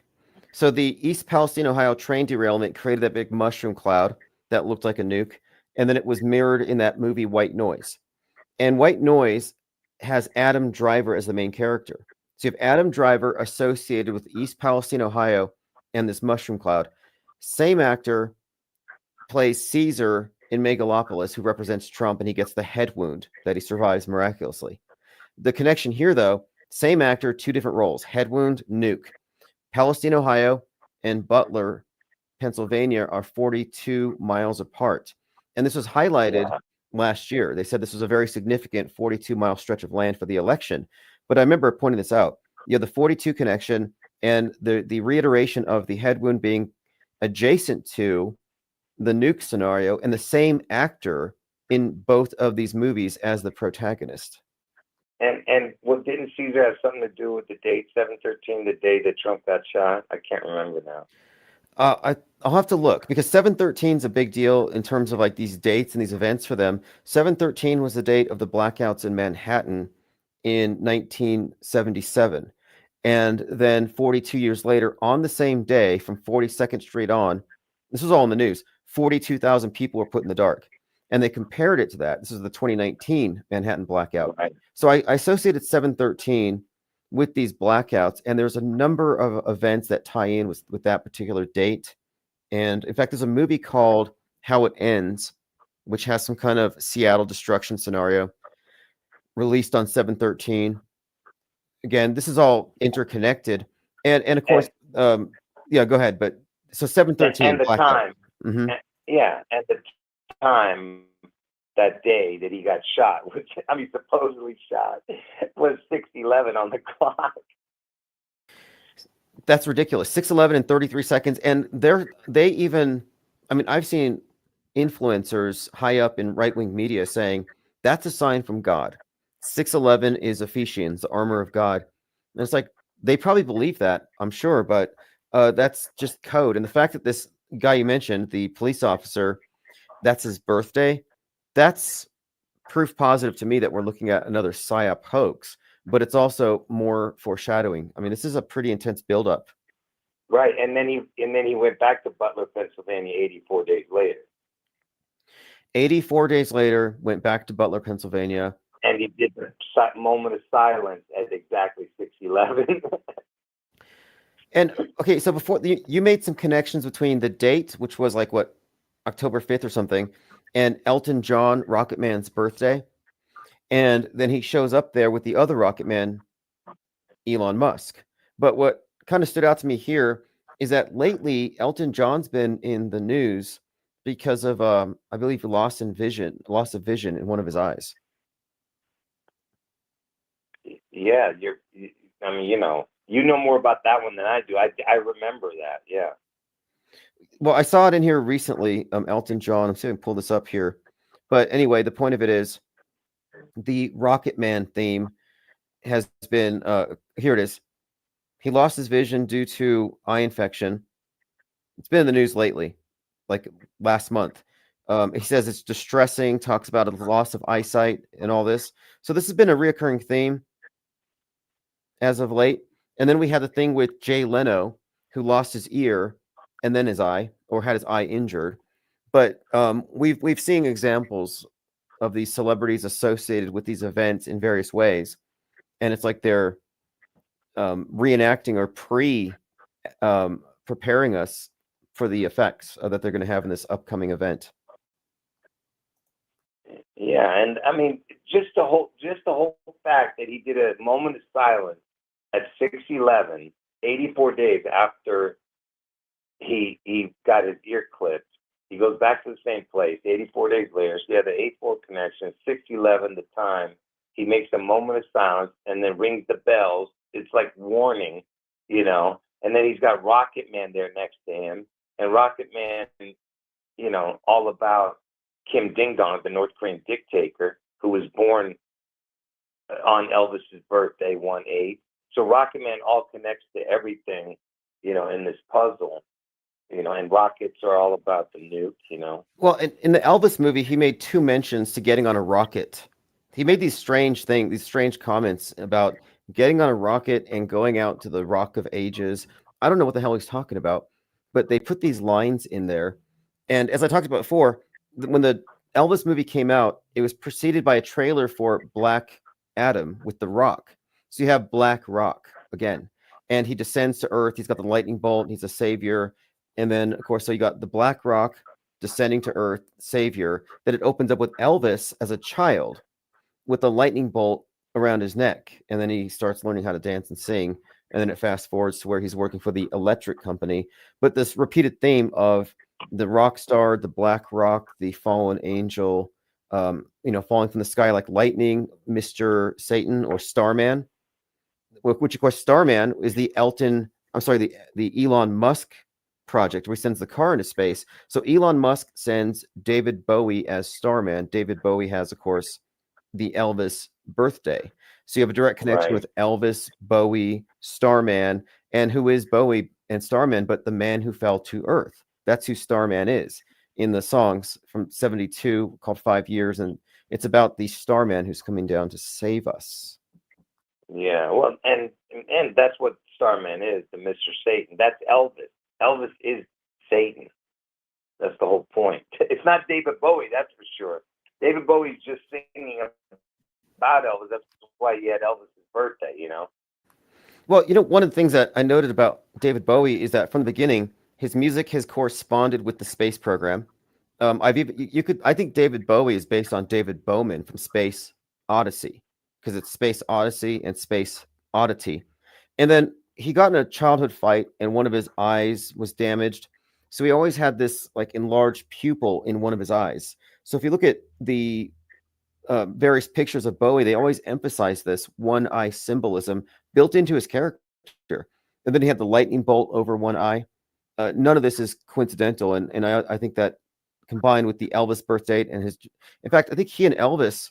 Speaker 2: So the East Palestine, Ohio train derailment created that big mushroom cloud that looked like a nuke, and then it was mirrored in that movie White Noise. And White Noise has Adam Driver as the main character. So you have Adam Driver associated with East Palestine, Ohio, and this mushroom cloud. Same actor plays Caesar in Megalopolis, who represents Trump, and he gets the head wound that he survives miraculously. The connection here, though, same actor, two different roles: head wound, nuke. Palestine, Ohio, and Butler, Pennsylvania are 42 miles apart. And this was highlighted last year. They said this was a very significant 42-mile stretch of land for the election. But I remember pointing this out. You have the 42 connection and the reiteration of the head wound being adjacent to the nuke scenario, and the same actor in both of these movies as the protagonist.
Speaker 3: And what, didn't Caesar have something to do with the date 7/13, the day that Trump got shot? I can't remember now.
Speaker 2: I'll have to look, because 7/13 is a big deal in terms of like these dates and these events for them. 7/13 was the date of the blackouts in Manhattan in 1977. And then 42 years later, on the same day, from 42nd Street on, this was all in the news, 42,000 people were put in the dark. And they compared it to that. This is the 2019 Manhattan blackout.
Speaker 3: Right.
Speaker 2: So I associated 7/13 with these blackouts, and there's a number of events that tie in with that particular date. And in fact, there's a movie called How It Ends, which has some kind of Seattle destruction scenario, released on 7/13. Again, this is all interconnected. And of course, yeah, go ahead. But so 7/13
Speaker 3: and the
Speaker 2: blackout.
Speaker 3: time.
Speaker 2: Mm-hmm.
Speaker 3: And the time, that day that he got shot, which, I mean, supposedly shot, was 6:11 on the clock.
Speaker 2: That's ridiculous. 6:11 and 33 seconds. And they even, I mean, I've seen influencers high up in right-wing media saying that's a sign from God. 6:11 is Ephesians, the armor of God. And it's like, they probably believe that, I'm sure, but that's just code. And the fact that this guy you mentioned, the police officer, that's his birthday, that's proof positive to me that we're looking at another PSYOP hoax, but it's also more foreshadowing. I mean, this is a pretty intense buildup.
Speaker 3: Right, and then he went back to Butler, Pennsylvania, 84 days later.
Speaker 2: 84 days later, went back to Butler, Pennsylvania,
Speaker 3: and he did the moment of silence at exactly 6:11.
Speaker 2: And okay, so before you made some connections between the date, which was like what, October 5th or something, and Elton John, Rocket Man's birthday. And then he shows up there with the other Rocket Man, Elon Musk. But what kind of stood out to me here is that lately Elton John's been in the news because of I believe loss of vision in one of his eyes.
Speaker 3: Yeah, I mean, you know more about that one than I do. I remember that. Yeah.
Speaker 2: Well, I saw it in here recently. Elton John. I'm seeing pull this up here, but anyway, the point of it is the Rocket Man theme has been here. It is. He lost his vision due to eye infection. It's been in the news lately, like last month. He says it's distressing. Talks about a loss of eyesight and all this. So this has been a reoccurring theme as of late. And then we had the thing with Jay Leno, who lost his ear and then his eye, or had his eye injured. But we've seen examples of these celebrities associated with these events in various ways, and it's like they're reenacting or preparing us for the effects that they're going to have in this upcoming event.
Speaker 3: Yeah, and I mean, just the whole fact that he did a moment of silence at 6:11, 84 days after he got his ear clipped. He goes back to the same place 84 days later. So he had the 8-4 connection, 6:11 the time. He makes a moment of silence and then rings the bells. It's like warning, and then he's got Rocket Man there next to him. And Rocket Man, all about Kim Ding Dong, the North Korean dictator, who was born on Elvis's birthday, 1/8. So Rocket Man all connects to everything, in this puzzle. And rockets are all about the nuke,
Speaker 2: Well, in the Elvis movie, he made 2 mentions to getting on a rocket. He made these strange comments about getting on a rocket and going out to the Rock of Ages. I don't know what the hell he's talking about, but they put these lines in there. And as I talked about before, when the Elvis movie came out, it was preceded by a trailer for Black Adam with The Rock. So you have Black Rock again. and he descends to Earth. He's got the lightning bolt. He's a savior. And then, of course, so you got the Black Rock descending to Earth, savior. Then it opens up with Elvis as a child with a lightning bolt around his neck. And then he starts learning how to dance and sing. And then it fast forwards to where he's working for the electric company. But this repeated theme of the rock star, the black rock, the fallen angel, falling from the sky like lightning, Mr. Satan or Starman, which of course Starman is the Elon Musk project where he sends the car into space. So Elon Musk sends David Bowie as Starman. David Bowie has, of course, the Elvis birthday. So you have a direct connection with Elvis, Bowie, Starman, and who is Bowie and Starman but the man who fell to Earth. That's who Starman is in the songs from 72 called 5 Years, and it's about the Starman who's coming down to save us.
Speaker 3: Yeah, well, and that's what Starman is, the Mr. Satan. That's Elvis. Elvis is Satan. That's the whole point. It's not David Bowie, that's for sure. David Bowie's just singing about Elvis. That's why he had Elvis's birthday, you know?
Speaker 2: Well, one of the things that I noted about David Bowie is that from the beginning, his music has corresponded with the space program. I think David Bowie is based on David Bowman from Space Odyssey, because it's Space Odyssey and Space Oddity. And then he got in a childhood fight and one of his eyes was damaged. So he always had this like enlarged pupil in one of his eyes. So if you look at the various pictures of Bowie, they always emphasize this one eye symbolism built into his character. And then he had the lightning bolt over one eye. None of this is coincidental. And I think that combined with the Elvis birth date and in fact, I think he and Elvis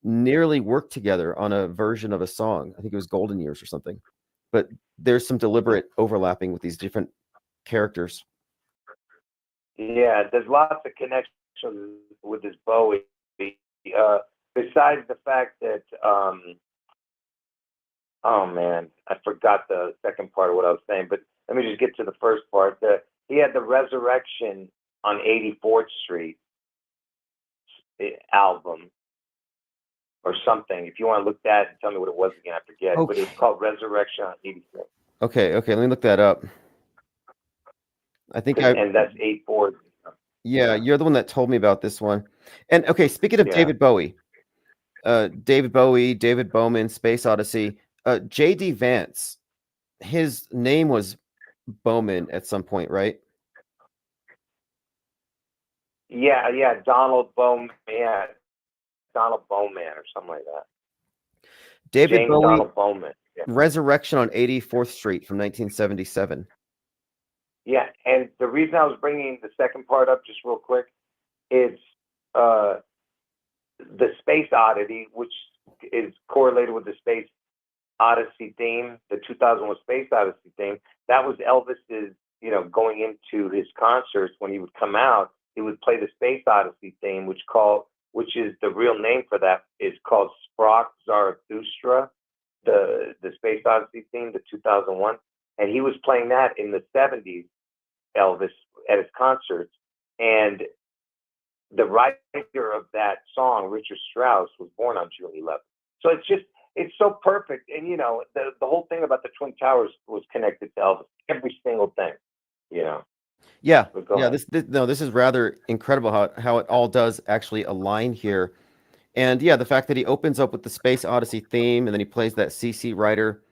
Speaker 2: nearly worked together on a version of a song. I think it was Golden Years or something. But there's some deliberate overlapping with these different characters.
Speaker 3: Yeah, there's lots of connections with this Bowie. Besides the fact that, oh man, I forgot the second part of what I was saying, but let me just get to the first part. He had the Resurrection on 84th Street album or something. If you want to look that and tell me what it was again, I forget. Okay. But it's called Resurrection on 86th.
Speaker 2: Okay, let me look that up.
Speaker 3: And that's 84.
Speaker 2: Yeah, you're the one that told me about this one. And okay, speaking of David Bowie, David Bowman, Space Odyssey, J.D. Vance, his name was Bowman at some point, right?
Speaker 3: Yeah, Donald Bowman, Donald Bowman or something like that.
Speaker 2: David Bowie,
Speaker 3: Donald Bowman. Yeah.
Speaker 2: Resurrection on 84th Street from 1977.
Speaker 3: Yeah, and the reason I was bringing the second part up just real quick is the Space Oddity, which is correlated with the Space Odyssey theme, the 2001 Space Odyssey theme. That was Elvis's, going into his concerts when he would come out, he would play the Space Odyssey theme, which is the real name for that is called Sprach Zarathustra, the Space Odyssey theme, the 2001. And he was playing that in the 70s, Elvis, at his concerts. And the writer of that song, Richard Strauss, was born on June 11th. So it's so perfect. And, the whole thing about the Twin Towers was connected to Elvis, every single thing,
Speaker 2: Yeah. This is rather incredible how it all does actually align here. And yeah, the fact that he opens up with the Space Odyssey theme and then he plays that CC writer.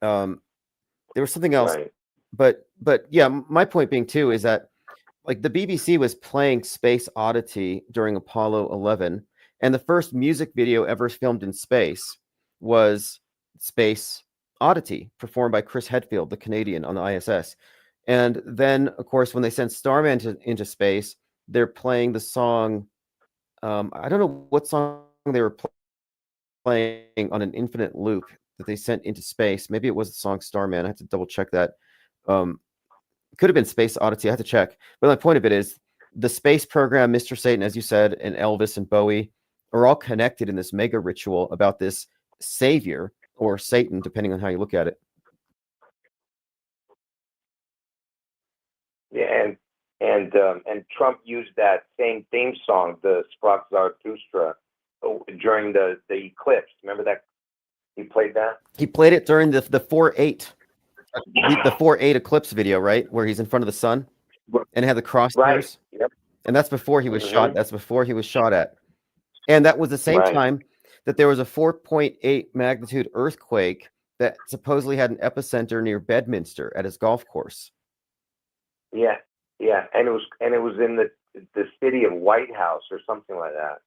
Speaker 2: There was something else, right. But yeah, my point being too is that like the BBC was playing Space Oddity during Apollo 11, and the first music video ever filmed in space was Space Oddity, performed by Chris Hadfield, the Canadian, on the ISS. And then, of course, when they sent Starman into space, they're playing the song. I don't know what song they were playing on an infinite loop that they sent into space. Maybe it was the song Starman. I have to double check that. It could have been Space Odyssey. I have to check. But my point of it is the space program, Mr. Satan, as you said, and Elvis and Bowie are all connected in this mega ritual about this savior or Satan, depending on how you look at it.
Speaker 3: Yeah, and Trump used that same theme song, the Sprach Zarathustra, during the eclipse. Remember that? He played that?
Speaker 2: He played it during the 4/8. the 4/8 eclipse video, right, where he's in front of the sun and had the crosshairs.
Speaker 3: Right. Yep.
Speaker 2: And that's before he was shot.
Speaker 3: Mhm.
Speaker 2: That's before he was shot at. And that was the same
Speaker 3: Right.
Speaker 2: time that there was a 4.8 magnitude earthquake that supposedly had an epicenter near Bedminster at his golf course.
Speaker 3: Yeah. Yeah. And it was in the city of White House or something like that.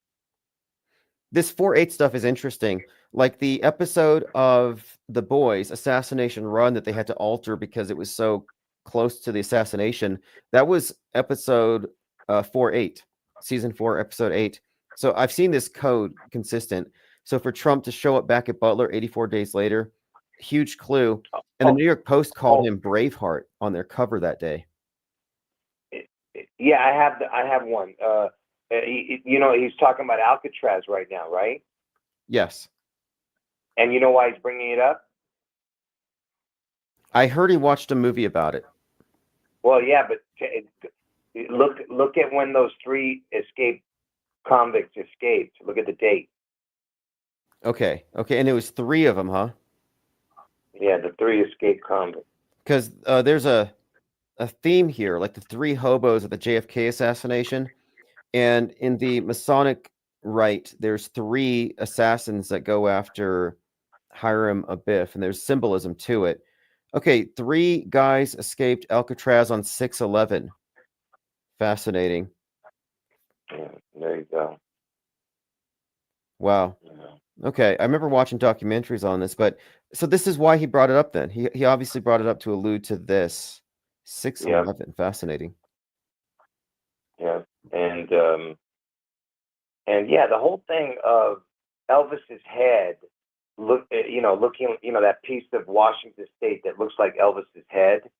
Speaker 2: This 4/8 stuff is interesting. Like the episode of The Boys, Assassination Run, that they had to alter because it was so close to the assassination. That was episode 4/8, season 4, episode 8. So I've seen this code consistent. So for Trump to show up back at Butler 84 days later, huge clue. And the New York Post called him Braveheart on their cover that day.
Speaker 3: Yeah, I have one. He's talking about Alcatraz right now, right?
Speaker 2: Yes.
Speaker 3: And you know why he's bringing it up?
Speaker 2: I heard he watched a movie about it.
Speaker 3: Well, yeah, but look at when those 3 escaped convicts escaped. Look at the date.
Speaker 2: Okay, and it was 3 of them, huh?
Speaker 3: Yeah, the 3 escaped convicts.
Speaker 2: Because there's a theme here, like the 3 hobos of the JFK assassination, and in the Masonic rite, there's 3 assassins that go after Hiram Abiff, and there's symbolism to it. Okay, 3 guys escaped Alcatraz on 6/11. Fascinating.
Speaker 3: Yeah, there you go.
Speaker 2: Wow.
Speaker 3: Yeah.
Speaker 2: Okay, I remember watching documentaries on this, but so this is why he brought it up then. He obviously brought it up to allude to this. 6/11. Fascinating.
Speaker 3: Yeah, and yeah, the whole thing of Elvis's head, looking, that piece of Washington State that looks like Elvis's head.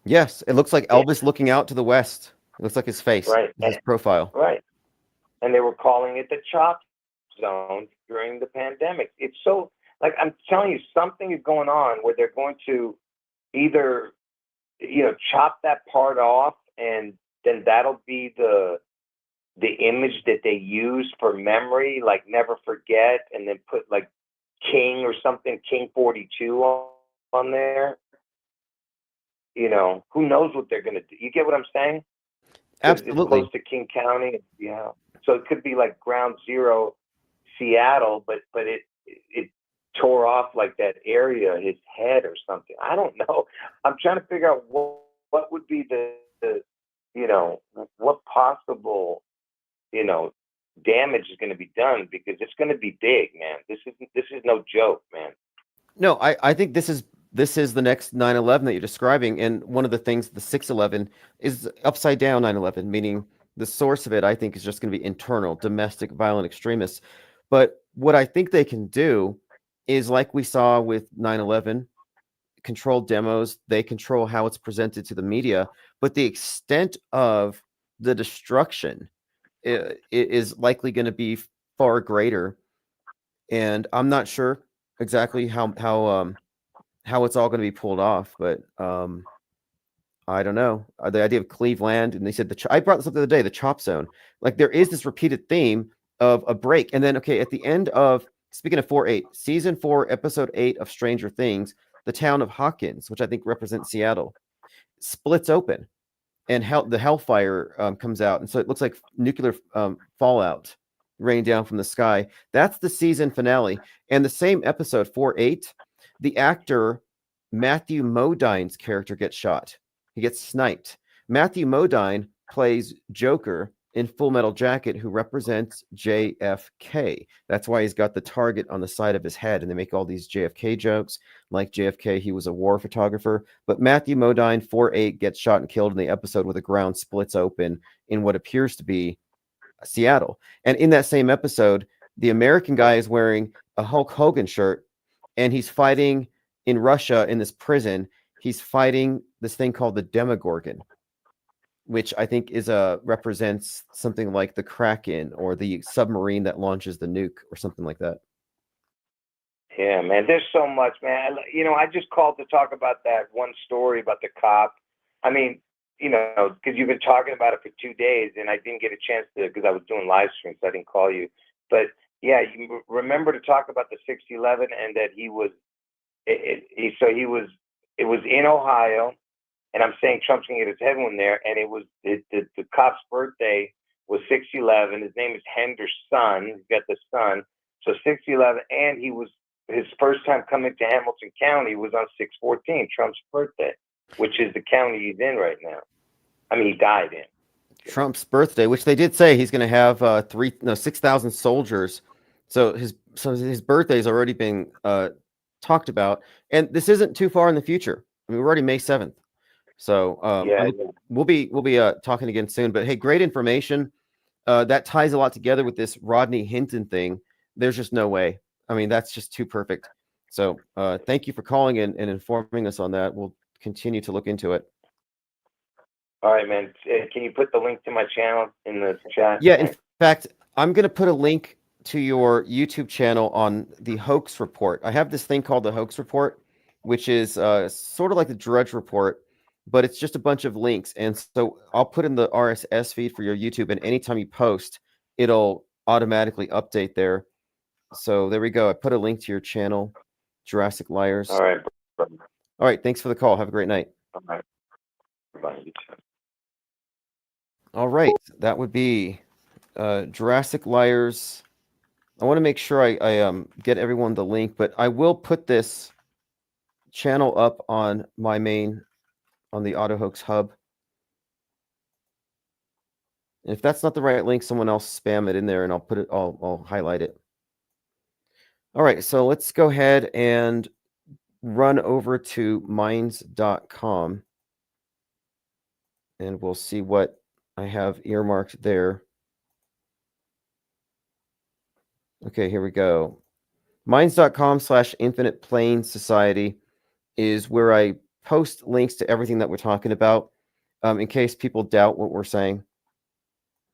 Speaker 2: Yes, it looks like Elvis looking out to the west. It looks like his face,
Speaker 3: right?
Speaker 2: His profile.
Speaker 3: Right, and they were calling it the chop zone during the pandemic. It's so, like, I'm telling you, something is going on where they're going to either, chop that part off, and then that'll be the image that they use for memory, like never forget, and then put like King or something, King 42 on there. Who knows what they're gonna do? You get what I'm saying?
Speaker 2: Absolutely.
Speaker 3: It's close to King County, yeah. So it could be like Ground Zero, Seattle, but it tore off like that area, his head or something. I don't know. I'm trying to figure out what would be the what possible damage is going to be done, because it's going to be big, man. This is no joke, man.
Speaker 2: No, I think this is the next 9/11 that you're describing, and one of the things, the 6/11 is upside down 9/11, meaning the source of it, I think, is just going to be internal, domestic, violent extremists. But what I think they can do is, like we saw with 9/11, controlled demos. They control how it's presented to the media, but the extent of the destruction is likely going to be far greater. And I'm not sure exactly how it's all going to be pulled off, but I don't know. The idea of Cleveland, and they said I brought this up the other day, the chop zone. Like, there is this repeated theme of a break, and then at the end of, speaking of 4/8, season 4, episode 8 of Stranger Things, the town of Hawkins, which I think represents Seattle, splits open, and the hellfire comes out, and so it looks like nuclear fallout raining down from the sky. That's the season finale, and the same episode 4/8, the actor Matthew Modine's character gets shot. He gets sniped. Matthew Modine plays Joker in Full Metal Jacket, who represents JFK. That's why he's got the target on the side of his head, and they make all these JFK jokes. Like JFK, he was a war photographer. But Matthew Modine, 4/8, gets shot and killed in the episode where the ground splits open in what appears to be Seattle. And in that same episode, the American guy is wearing a Hulk Hogan shirt, and he's fighting in Russia in this prison. He's fighting this thing called the Demogorgon, which I think represents something like the Kraken or the submarine that launches the nuke or something like that.
Speaker 3: Yeah, man, there's so much, man. I just called to talk about that one story about the cop. I mean, because you've been talking about it for 2 days, and I didn't get a chance to, because I was doing live streams, so I didn't call you. But yeah, you remember to talk about the 6/11, and that he was it was in Ohio, and I'm saying Trump's gonna get his head one there, and it was the cop's birthday was 6/11. His name is Henderson. He's got the son. So 6/11, and his first time coming to Hamilton County was on 6/14, Trump's birthday, which is the county he's in right now. I mean, he died in.
Speaker 2: Trump's birthday, which they did say he's going to have 6,000 soldiers. So his birthday is already being talked about, and this isn't too far in the future. I mean, we're already May 7th, so we'll be talking again soon. But hey, great information. That ties a lot together with this Rodney Hinton thing. There's just no way. I mean, that's just too perfect. So thank you for calling and informing us on that. We'll continue to look into it.
Speaker 3: All right, man. Can you put the link to my channel in the chat?
Speaker 2: Yeah, in fact, I'm going to put a link to your YouTube channel on the hoax report. I have this thing called the hoax report, which is sort of like the Drudge report, but it's just a bunch of links. And so I'll put in the RSS feed for your YouTube, and anytime you post, it'll automatically update there. So there we go. I put a link to your channel, Jurassic Liars.
Speaker 3: All right.
Speaker 2: All right. Thanks for the call. Have a great night.
Speaker 3: All right. Bye.
Speaker 2: All right. That would be Jurassic Liars. I want to make sure I get everyone the link, but I will put this channel up on my main, on the Auto Hoax Hub. And if that's not the right link, someone else spam it in there and I'll put it, I'll highlight it. All right, so let's go ahead and run over to minds.com and we'll see what I have earmarked there. Okay, here we go. Minds.com/Infinite Plane Society is where I post links to everything that we're talking about, in case people doubt what we're saying.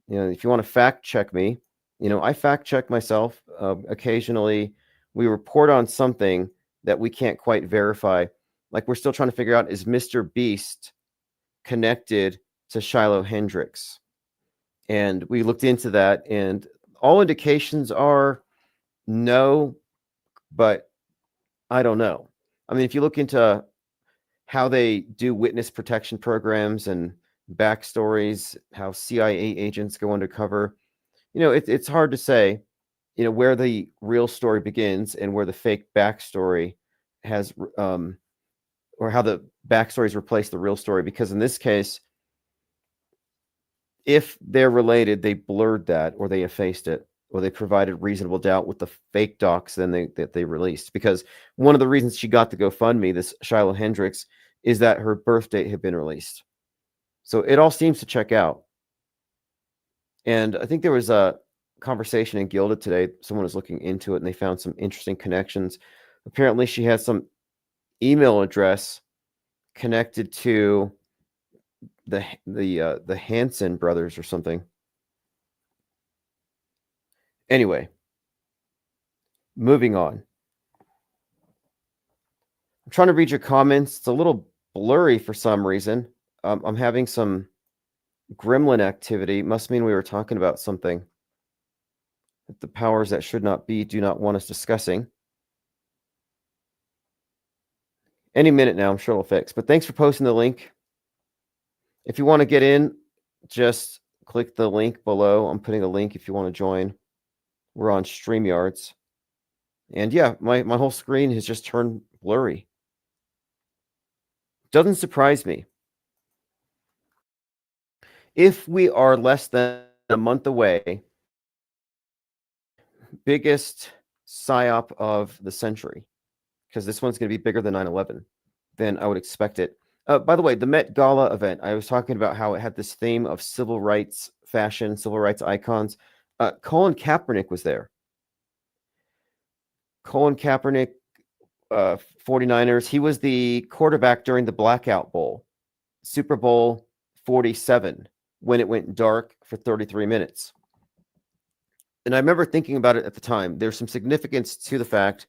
Speaker 2: You know, if you want to fact check me, you know, I fact check myself. Occasionally, we report on something that we can't quite verify. Like we're still trying to figure out, is Mr. Beast connected to Shiloh Hendrix? And we looked into that, and all indications are no, but I don't know. I mean, if you look into how they do witness protection programs and backstories, how CIA agents go undercover, you know, it's hard to say, you know, where the real story begins and where the fake backstory has, or how the backstories replace the real story. Because in this case, if they're related, they blurred that, or they effaced it, or they provided reasonable doubt with the fake docs that they released. Because one of the reasons she got the GoFundMe, this Shiloh Hendrix, is that her birth date had been released. So it all seems to check out. And I think there was a conversation in Gilded today. Someone was looking into it and they found some interesting connections. Apparently she has some email address connected to the Hansen brothers or something. Anyway, moving on. I'm trying to read your comments. It's a little blurry for some reason. I'm having some gremlin activity. Must mean we were talking about something that the powers that should not be do not want us discussing. Any minute now, I'm sure it'll fix. But thanks for posting the link. If you want to get in, just click the link below. I'm putting a link if you want to join. We're on StreamYards. And yeah, my whole screen has just turned blurry. Doesn't surprise me. If we are less than a month away, biggest psyop of the century, because this one's going to be bigger than 9/11, then I would expect it. By the way, the Met Gala event, I was talking about how it had this theme of civil rights fashion, civil rights icons. Colin Kaepernick was there. Colin Kaepernick, 49ers. He was the quarterback during the Blackout Bowl, Super Bowl 47, when it went dark for 33 minutes. And I remember thinking about it at the time. There's some significance to the fact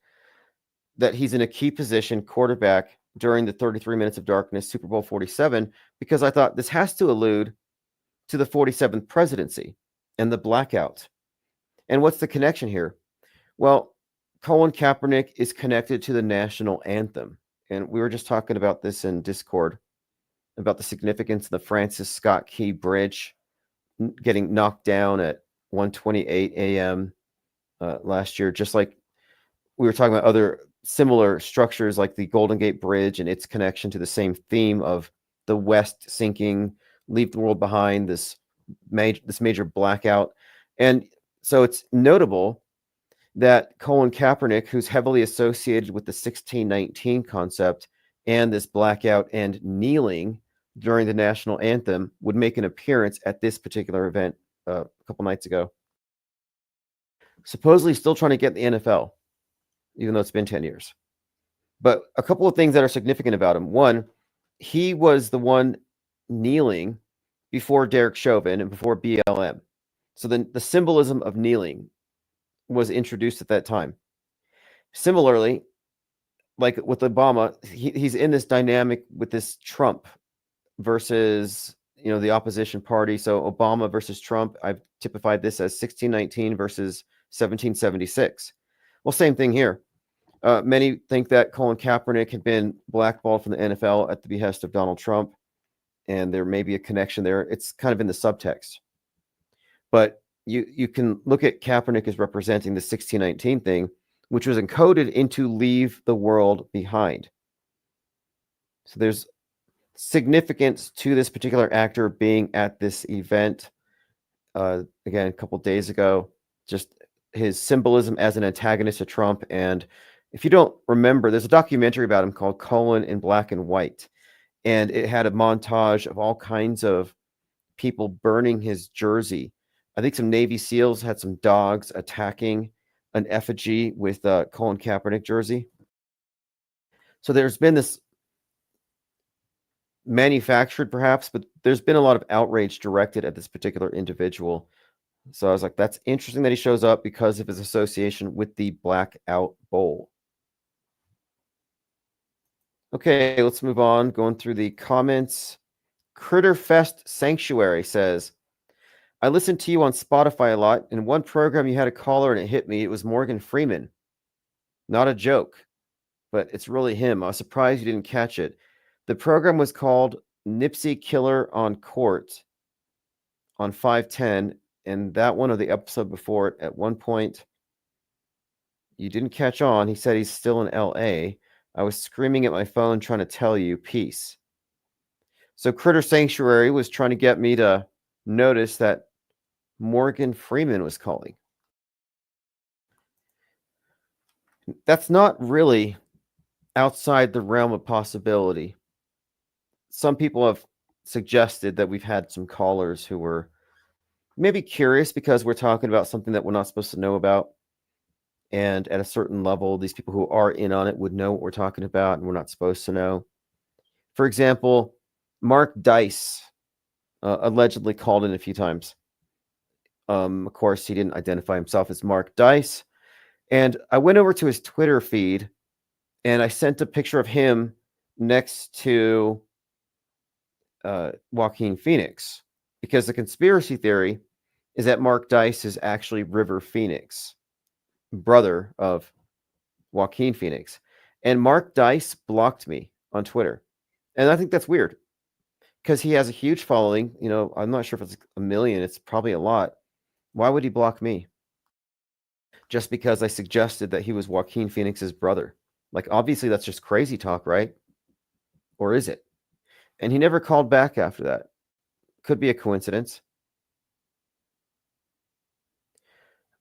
Speaker 2: that he's in a key position, quarterback, during the 33 minutes of darkness, Super Bowl 47, because I thought this has to allude to the 47th presidency and the blackout. And what's the connection here? Well, Colin Kaepernick is connected to the national anthem. And we were just talking about this in Discord about the significance of the Francis Scott Key Bridge getting knocked down at 1:28 a.m. Last year, just like we were talking about other similar structures like the Golden Gate Bridge and its connection to the same theme of the West sinking, leave the world behind, this major blackout. And so it's notable that Colin Kaepernick, who's heavily associated with the 1619 concept and this blackout and kneeling during the national anthem, would make an appearance at this particular event a couple nights ago. Supposedly still trying to get the NFL, even though it's been 10 years. But a couple of things that are significant about him. One, he was the one kneeling before Derek Chauvin and before BLM. So then the symbolism of kneeling was introduced at that time. Similarly, like with Obama, he's in this dynamic with this Trump versus the opposition party. So Obama versus Trump, I've typified this as 1619 versus 1776. Well, same thing here. Many think that Colin Kaepernick had been blackballed from the NFL at the behest of Donald Trump, and there may be a connection there. It's kind of in the subtext. But you can look at Kaepernick as representing the 1619 thing, which was encoded into leave the world behind. So there's significance to this particular actor being at this event. Again, a couple days ago, just his symbolism as an antagonist to Trump. And if you don't remember, there's a documentary about him called Colin in Black and White. And it had a montage of all kinds of people burning his jersey. I think some Navy SEALs had some dogs attacking an effigy with a Colin Kaepernick jersey. So there's been this manufactured perhaps, but there's been a lot of outrage directed at this particular individual. So I was like, that's interesting that he shows up because of his association with the Blackout Bowl. Okay, let's move on. Going through the comments. Critterfest Sanctuary says, I listened to you on Spotify a lot. In one program, you had a caller and it hit me. It was Morgan Freeman. Not a joke, but it's really him. I was surprised you didn't catch it. The program was called Nipsey Killer on Court on 510, and that one or the episode before it, at one point, you didn't catch on. He said he's still in LA. I was screaming at my phone trying to tell you, peace. So Critter Sanctuary was trying to get me to notice that Morgan Freeman was calling. That's not really outside the realm of possibility. Some people have suggested that we've had some callers who were maybe curious because we're talking about something that we're not supposed to know about. And at a certain level, these people who are in on it would know what we're talking about and we're not supposed to know. For example, Mark Dice allegedly called in a few times. Of course, he didn't identify himself as Mark Dice. And I went over to his Twitter feed and I sent a picture of him next to Joaquin Phoenix, because the conspiracy theory is that Mark Dice is actually River Phoenix, brother of Joaquin Phoenix. And Mark Dice blocked me on Twitter. And I think that's weird because he has a huge following. I'm not sure if it's 1 million. It's probably a lot. Why would he block me? Just because I suggested that he was Joaquin Phoenix's brother. Like, obviously, that's just crazy talk, right? Or is it? And he never called back after that. Could be a coincidence.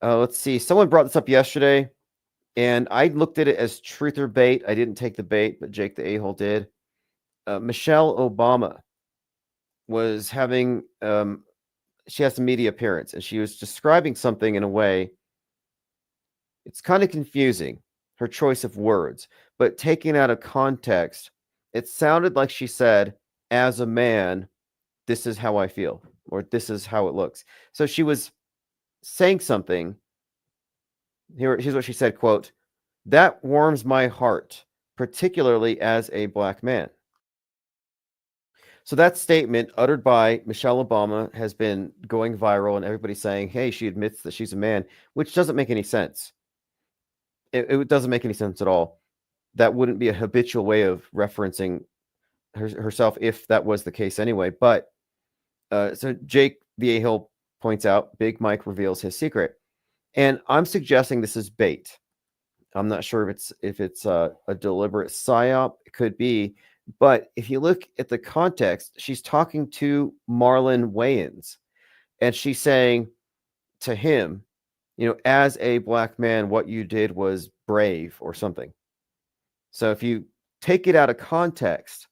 Speaker 2: Let's see. Someone brought this up yesterday, and I looked at it as truth or bait. I didn't take the bait, but Jake the A-hole did. Michelle Obama was having... she has a media appearance, and she was describing something in a way... It's kind of confusing, her choice of words, but taken out of context, it sounded like she said, as a man, this is how I feel, or this is how it looks. So she was saying something. Here's what she said, quote, that warms my heart, particularly as a black man. So that statement uttered by Michelle Obama has been going viral and everybody's saying, hey, she admits that she's a man, which doesn't make any sense. It doesn't make any sense at all. That wouldn't be a habitual way of referencing herself if that was the case anyway. But so Jake the A-hole points out, Big Mike reveals his secret. And I'm suggesting this is bait. I'm not sure if it's a deliberate psyop. It could be. But if you look at the context, she's talking to Marlon Wayans. And she's saying to him, as a black man, what you did was brave or something. So if you take it out of context.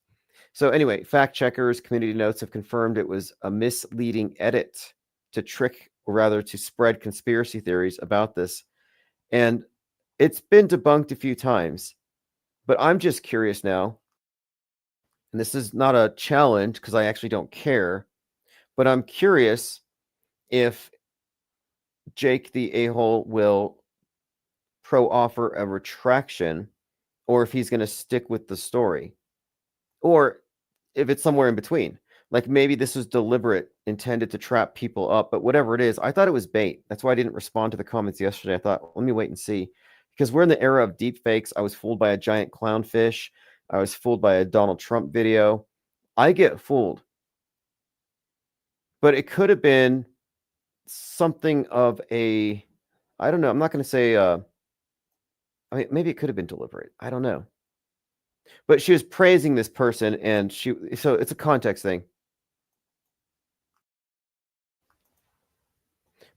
Speaker 2: So anyway, fact checkers, community notes have confirmed it was a misleading edit to trick, or rather to spread conspiracy theories about this. And it's been debunked a few times, but I'm just curious now. And this is not a challenge because I actually don't care, but I'm curious if Jake the A-hole will offer a retraction, or if he's going to stick with the story, or if it's somewhere in between. Like maybe this was deliberate, intended to trap people up, but whatever it is, I thought it was bait. That's why I didn't respond to the comments yesterday. I thought, let me wait and see, because we're in the era of deep fakes. I was fooled by a giant clownfish. I was fooled by a Donald Trump video. I get fooled, but it could have been something of a, I don't know. I'm not going to say, I mean, maybe it could have been deliberate. I don't know. But she was praising this person, and so it's a context thing.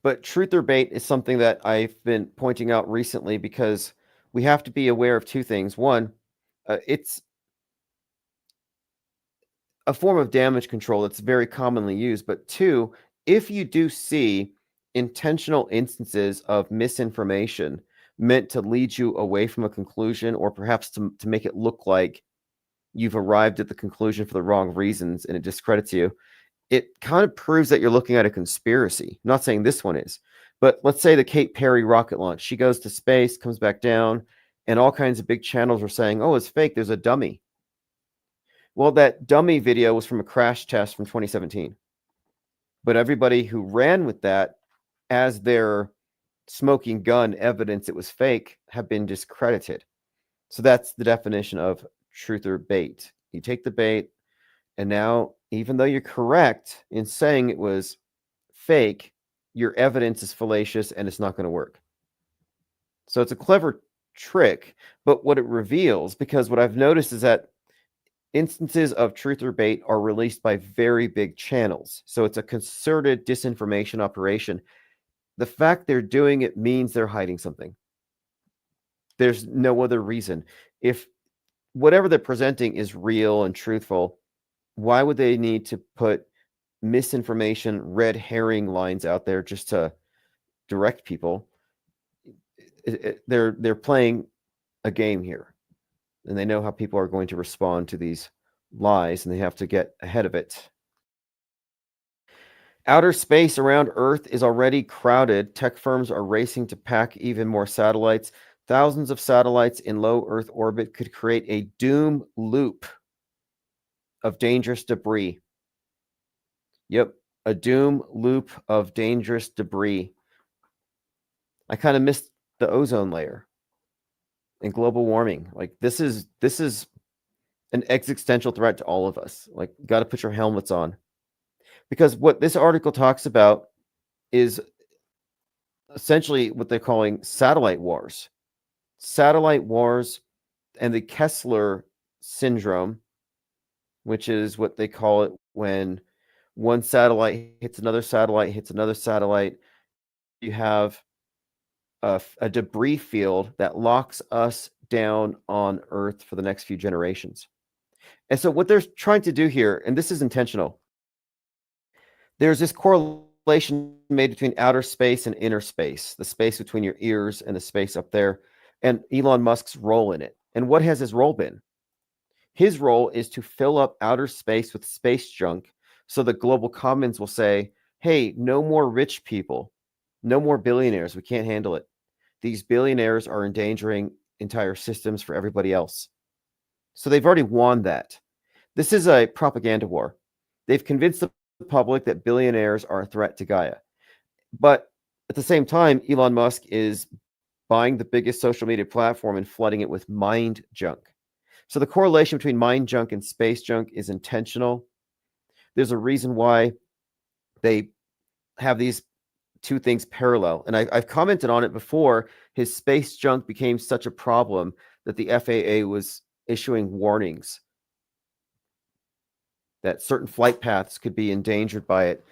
Speaker 2: But truth or bait is something that I've been pointing out recently, because we have to be aware of two things. One, it's a form of damage control that's very commonly used. But two, if you do see intentional instances of misinformation meant to lead you away from a conclusion, or perhaps to make it look like you've arrived at the conclusion for the wrong reasons and it discredits you, it kind of proves that you're looking at a conspiracy. I'm not saying this one is, but let's say the Kate Perry rocket launch. She goes to space, comes back down, and all kinds of big channels are saying, oh, it's fake. There's a dummy. Well, that dummy video was from a crash test from 2017. But everybody who ran with that as their smoking gun evidence it was fake have been discredited. So that's the definition of truth or bait. You take the bait, and now, even though you're correct in saying it was fake, your evidence is fallacious and it's not going to work. So it's a clever trick, but what it reveals, because what I've noticed is that instances of truth or bait are released by very big channels. So it's a concerted disinformation operation. The fact they're doing it means they're hiding something. There's no other reason. If whatever they're presenting is real and truthful, why would they need to put misinformation, red herring lines out there just to direct people? They're playing a game here, and they know how people are going to respond to these lies, and they have to get ahead of it. Outer space around Earth is already crowded. Tech firms are racing to pack even more satellites. Thousands of satellites in low Earth orbit could create a doom loop of dangerous debris. Yep, a doom loop of dangerous debris. I kind of missed the ozone layer and global warming. Like this is an existential threat to all of us. Like, got to put your helmets on. Because what this article talks about is essentially what they're calling satellite wars. Satellite wars and the Kessler syndrome, which is what they call it when one satellite hits another satellite, hits another satellite. You have a debris field that locks us down on Earth for the next few generations. And so what they're trying to do here, and this is intentional, there's this correlation made between outer space and inner space, the space between your ears and the space up there, and Elon Musk's role in it. And what has his role been? His role is to fill up outer space with space junk so the global commons will say, hey, no more rich people, no more billionaires. We can't handle it. These billionaires are endangering entire systems for everybody else. So they've already won that. This is a propaganda war. They've convinced the public that billionaires are a threat to Gaia. But at the same time, Elon Musk is buying the biggest social media platform and flooding it with mind junk. So the correlation between mind junk and space junk is intentional. There's a reason why they have these two things parallel. And I've commented on it before. His space junk became such a problem that the FAA was issuing warnings that certain flight paths could be endangered by it.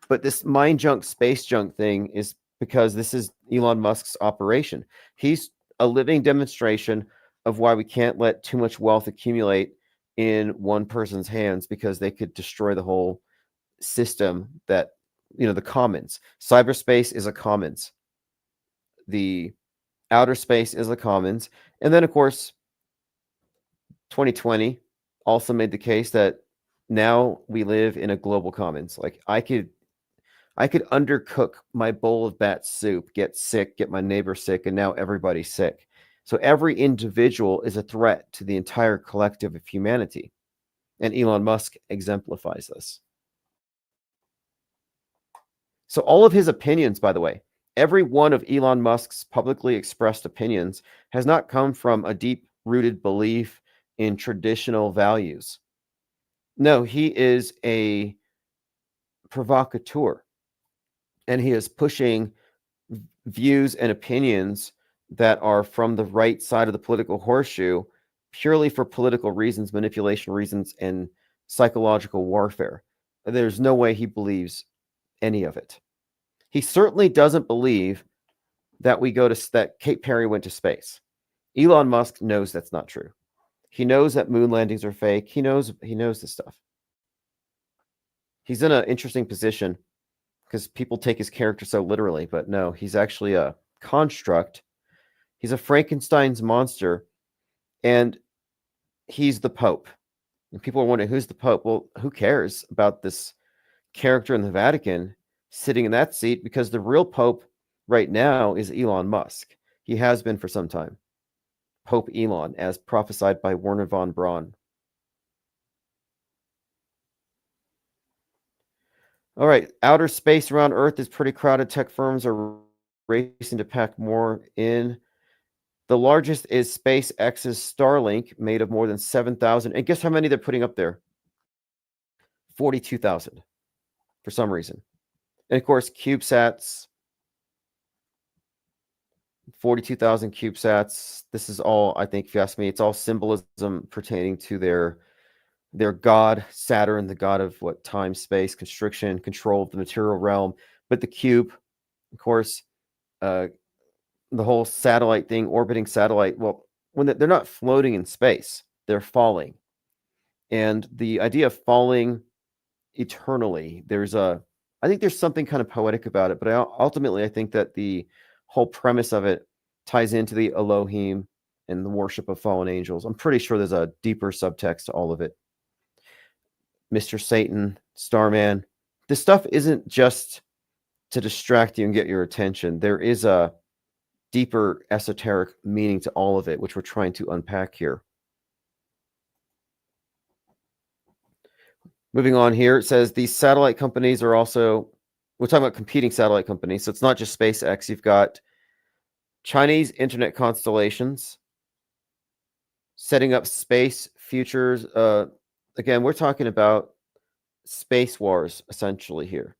Speaker 2: But this mind junk, space junk thing is because this is Elon Musk's operation. He's a living demonstration of why we can't let too much wealth accumulate in one person's hands, because they could destroy the whole system that, the commons. Cyberspace is a commons. The outer space is a commons. And then, of course, 2020 also made the case that now we live in a global commons. Like I could undercook my bowl of bat soup, get sick, get my neighbor sick, and now everybody's sick. So every individual is a threat to the entire collective of humanity. And Elon Musk exemplifies this. So all of his opinions, by the way, every one of Elon Musk's publicly expressed opinions has not come from a deep-rooted belief in traditional values. No, he is a provocateur, and he is pushing views and opinions that are from the right side of the political horseshoe purely for political reasons, manipulation reasons, and psychological warfare. There's no way he believes any of it. He certainly doesn't believe that that Kate Perry went to space. Elon Musk knows that's not true. He knows that moon landings are fake. He knows this stuff. He's in an interesting position because people take his character so literally, but no, he's actually a construct. He's a Frankenstein's monster, and he's the Pope. And people are wondering, who's the Pope? Well, who cares about this character in the Vatican sitting in that seat? Because the real Pope right now is Elon Musk. He has been for some time. Pope Elon, as prophesied by Werner von Braun. All right, outer space around Earth is pretty crowded. Tech firms are racing to pack more in. The largest is SpaceX's Starlink, made of more than 7,000. And guess how many they're putting up there? 42,000 for some reason. And of course, CubeSats, 42,000 CubeSats. This is all, I think, if you ask me, it's all symbolism pertaining to their god, Saturn, the god of what? Time, space, constriction, control of the material realm. But the cube, of course, the whole satellite thing, orbiting satellite. Well, when they're not floating in space, they're falling. And the idea of falling eternally, I think there's something kind of poetic about it, but ultimately I think that the whole premise of it ties into the Elohim and the worship of fallen angels. I'm pretty sure there's a deeper subtext to all of it. Mr. Satan, Starman. This stuff isn't just to distract you and get your attention. There is a deeper esoteric meaning to all of it, which we're trying to unpack here. Moving on here, it says these satellite companies are also, we're talking about competing satellite companies. So it's not just SpaceX. You've got Chinese internet constellations setting up space futures. Again, we're talking about space wars, essentially, here.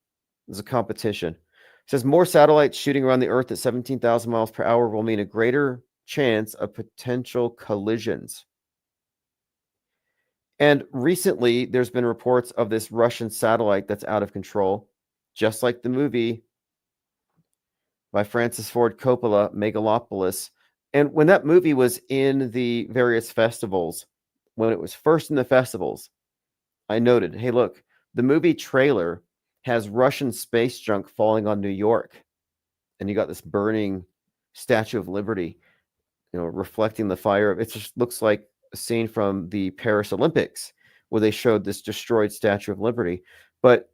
Speaker 2: There's a competition. It says more satellites shooting around the Earth at 17,000 miles per hour will mean a greater chance of potential collisions. And recently, there's been reports of this Russian satellite that's out of control, just like the movie by Francis Ford Coppola, Megalopolis. And when that movie was in the various festivals, when it was first in the festivals, I noted, hey, look, the movie trailer has Russian space junk falling on New York. And you got this burning Statue of Liberty, reflecting the fire. It just looks like a scene from the Paris Olympics where they showed this destroyed Statue of Liberty. But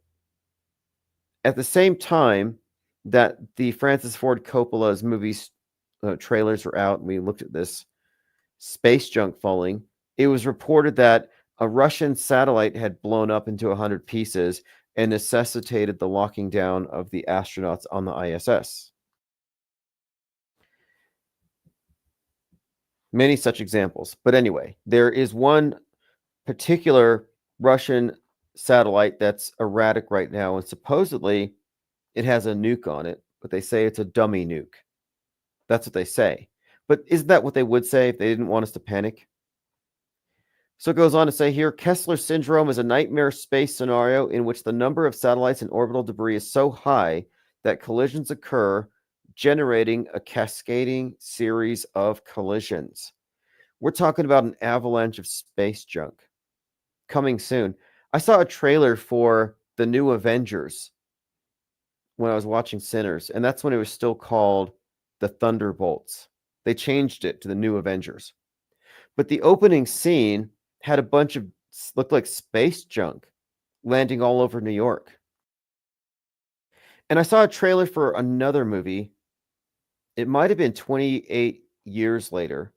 Speaker 2: at the same time that the Francis Ford Coppola's movies trailers were out, and we looked at this space junk falling, it was reported that a Russian satellite had blown up into 100 pieces and necessitated the locking down of the astronauts on the ISS. Many such examples. But anyway, there is one particular Russian satellite that's erratic right now, and supposedly it has a nuke on it, but they say it's a dummy nuke. That's what they say. But isn't that what they would say if they didn't want us to panic? So it goes on to say here, Kessler syndrome is a nightmare space scenario in which the number of satellites and orbital debris is so high that collisions occur, generating a cascading series of collisions. We're talking about an avalanche of space junk coming soon. I saw a trailer for the new Avengers when I was watching Sinners, and that's when it was still called the Thunderbolts. They changed it to the new Avengers. But the opening scene had a bunch of looked like space junk landing all over New York. And I saw a trailer for another movie. It might have been 28 years later,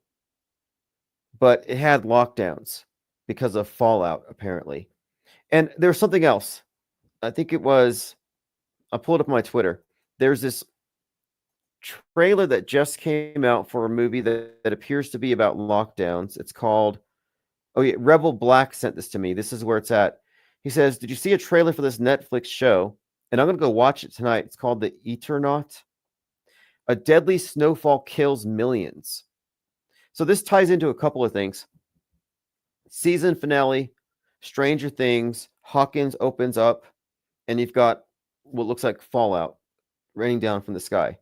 Speaker 2: but it had lockdowns because of fallout, apparently. And there was something else. I think it was, I pulled up my Twitter. There's this trailer that just came out for a movie that appears to be about lockdowns. It's called, oh yeah, Rebel Black sent this to me. This is where it's at. He says, did you see a trailer for this Netflix show? And I'm going to go watch it tonight. It's called The Eternaut. A deadly snowfall kills millions. So this ties into a couple of things. Season finale, Stranger Things, Hawkins opens up, and you've got what looks like fallout raining down from the sky.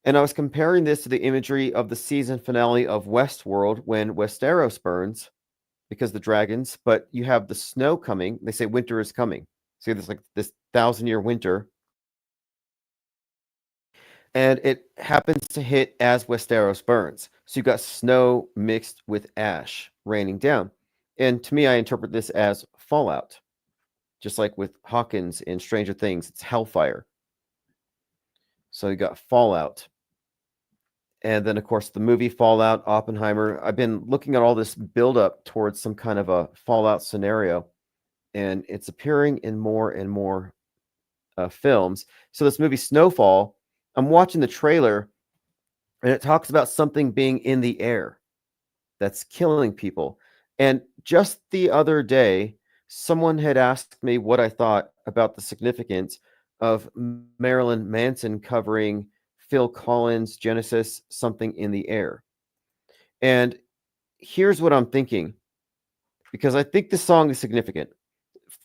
Speaker 2: And I was comparing this to the imagery of the season finale of Westworld when Westeros burns because the dragons, but you have the snow coming. They say winter is coming. So there's like this 1,000-year winter. And it happens to hit as Westeros burns. So you've got snow mixed with ash raining down. And to me, I interpret this as fallout. Just like with Hawkins in Stranger Things, it's hellfire. So you got fallout. And then, of course, the movie Fallout, Oppenheimer. I've been looking at all this buildup towards some kind of a fallout scenario, and it's appearing in more and more films. So this movie Snowfall, I'm watching the trailer, and it talks about something being in the air that's killing people. And just the other day, someone had asked me what I thought about the significance of Marilyn Manson covering Phil Collins' Genesis, Something in the Air. And here's what I'm thinking, because I think this song is significant.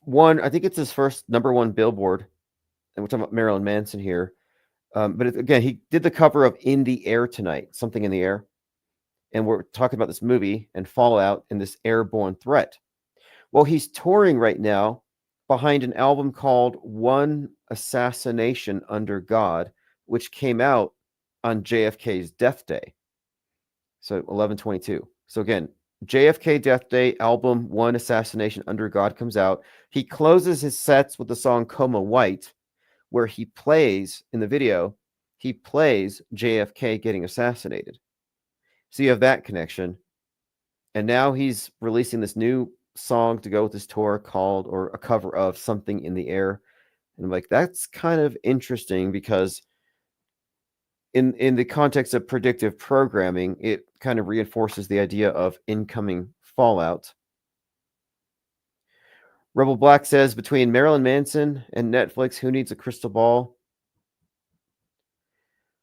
Speaker 2: One, I think it's his first #1 Billboard, and we're talking about Marilyn Manson here. But again, he did the cover of In the Air Tonight, Something in the Air. And we're talking about this movie and fallout and this airborne threat. Well, he's touring right now behind an album called One Assassination Under God, which came out on JFK's death day. So 11/22. So again, JFK death day album One Assassination Under God comes out. He closes his sets with the song Coma White, where he plays, in the video, he plays JFK getting assassinated. So you have that connection. And now he's releasing this new song to go with his tour called, or a cover of, Something in the Air. And I'm like, that's kind of interesting because in the context of predictive programming, it kind of reinforces the idea of incoming fallout. Rebel Black says, between Marilyn Manson and Netflix, who needs a crystal ball?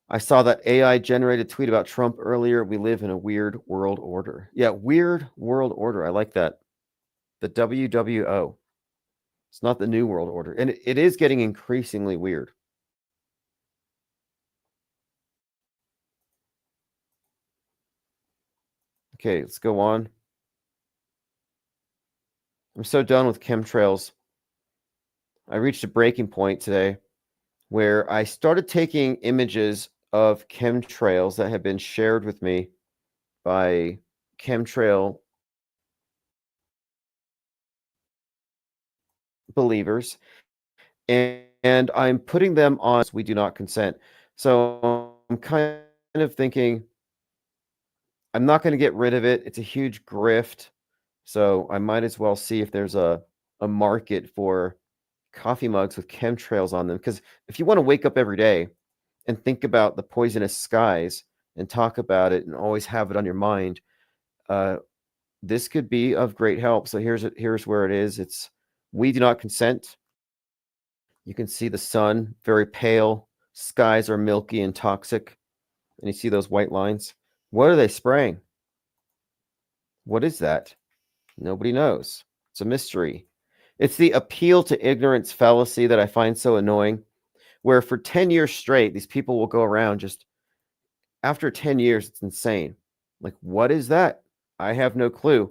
Speaker 2: I saw that AI generated tweet about Trump earlier. We live in a weird world order. Yeah, weird world order. I like that. The WWO. It's not the new world order. And it is getting increasingly weird. Okay, let's go on. I'm so done with chemtrails. I reached a breaking point today where I started taking images of chemtrails that have been shared with me by chemtrail believers, and I'm putting them on We Do Not Consent. So I'm kind of thinking I'm not going to get rid of it. It's a huge grift. So I might as well see if there's a market for coffee mugs with chemtrails on them. Because if you want to wake up every day and think about the poisonous skies and talk about it and always have it on your mind, this could be of great help. So here's where it is. It's we do not consent. You can see the sun, very pale. Skies are milky and toxic. And you see those white lines. What are they spraying? What is that? Nobody knows. It's a mystery. It's the appeal to ignorance fallacy that I find so annoying, where for 10 years straight, these people will go around just after 10 years, it's insane. Like, what is that? I have no clue.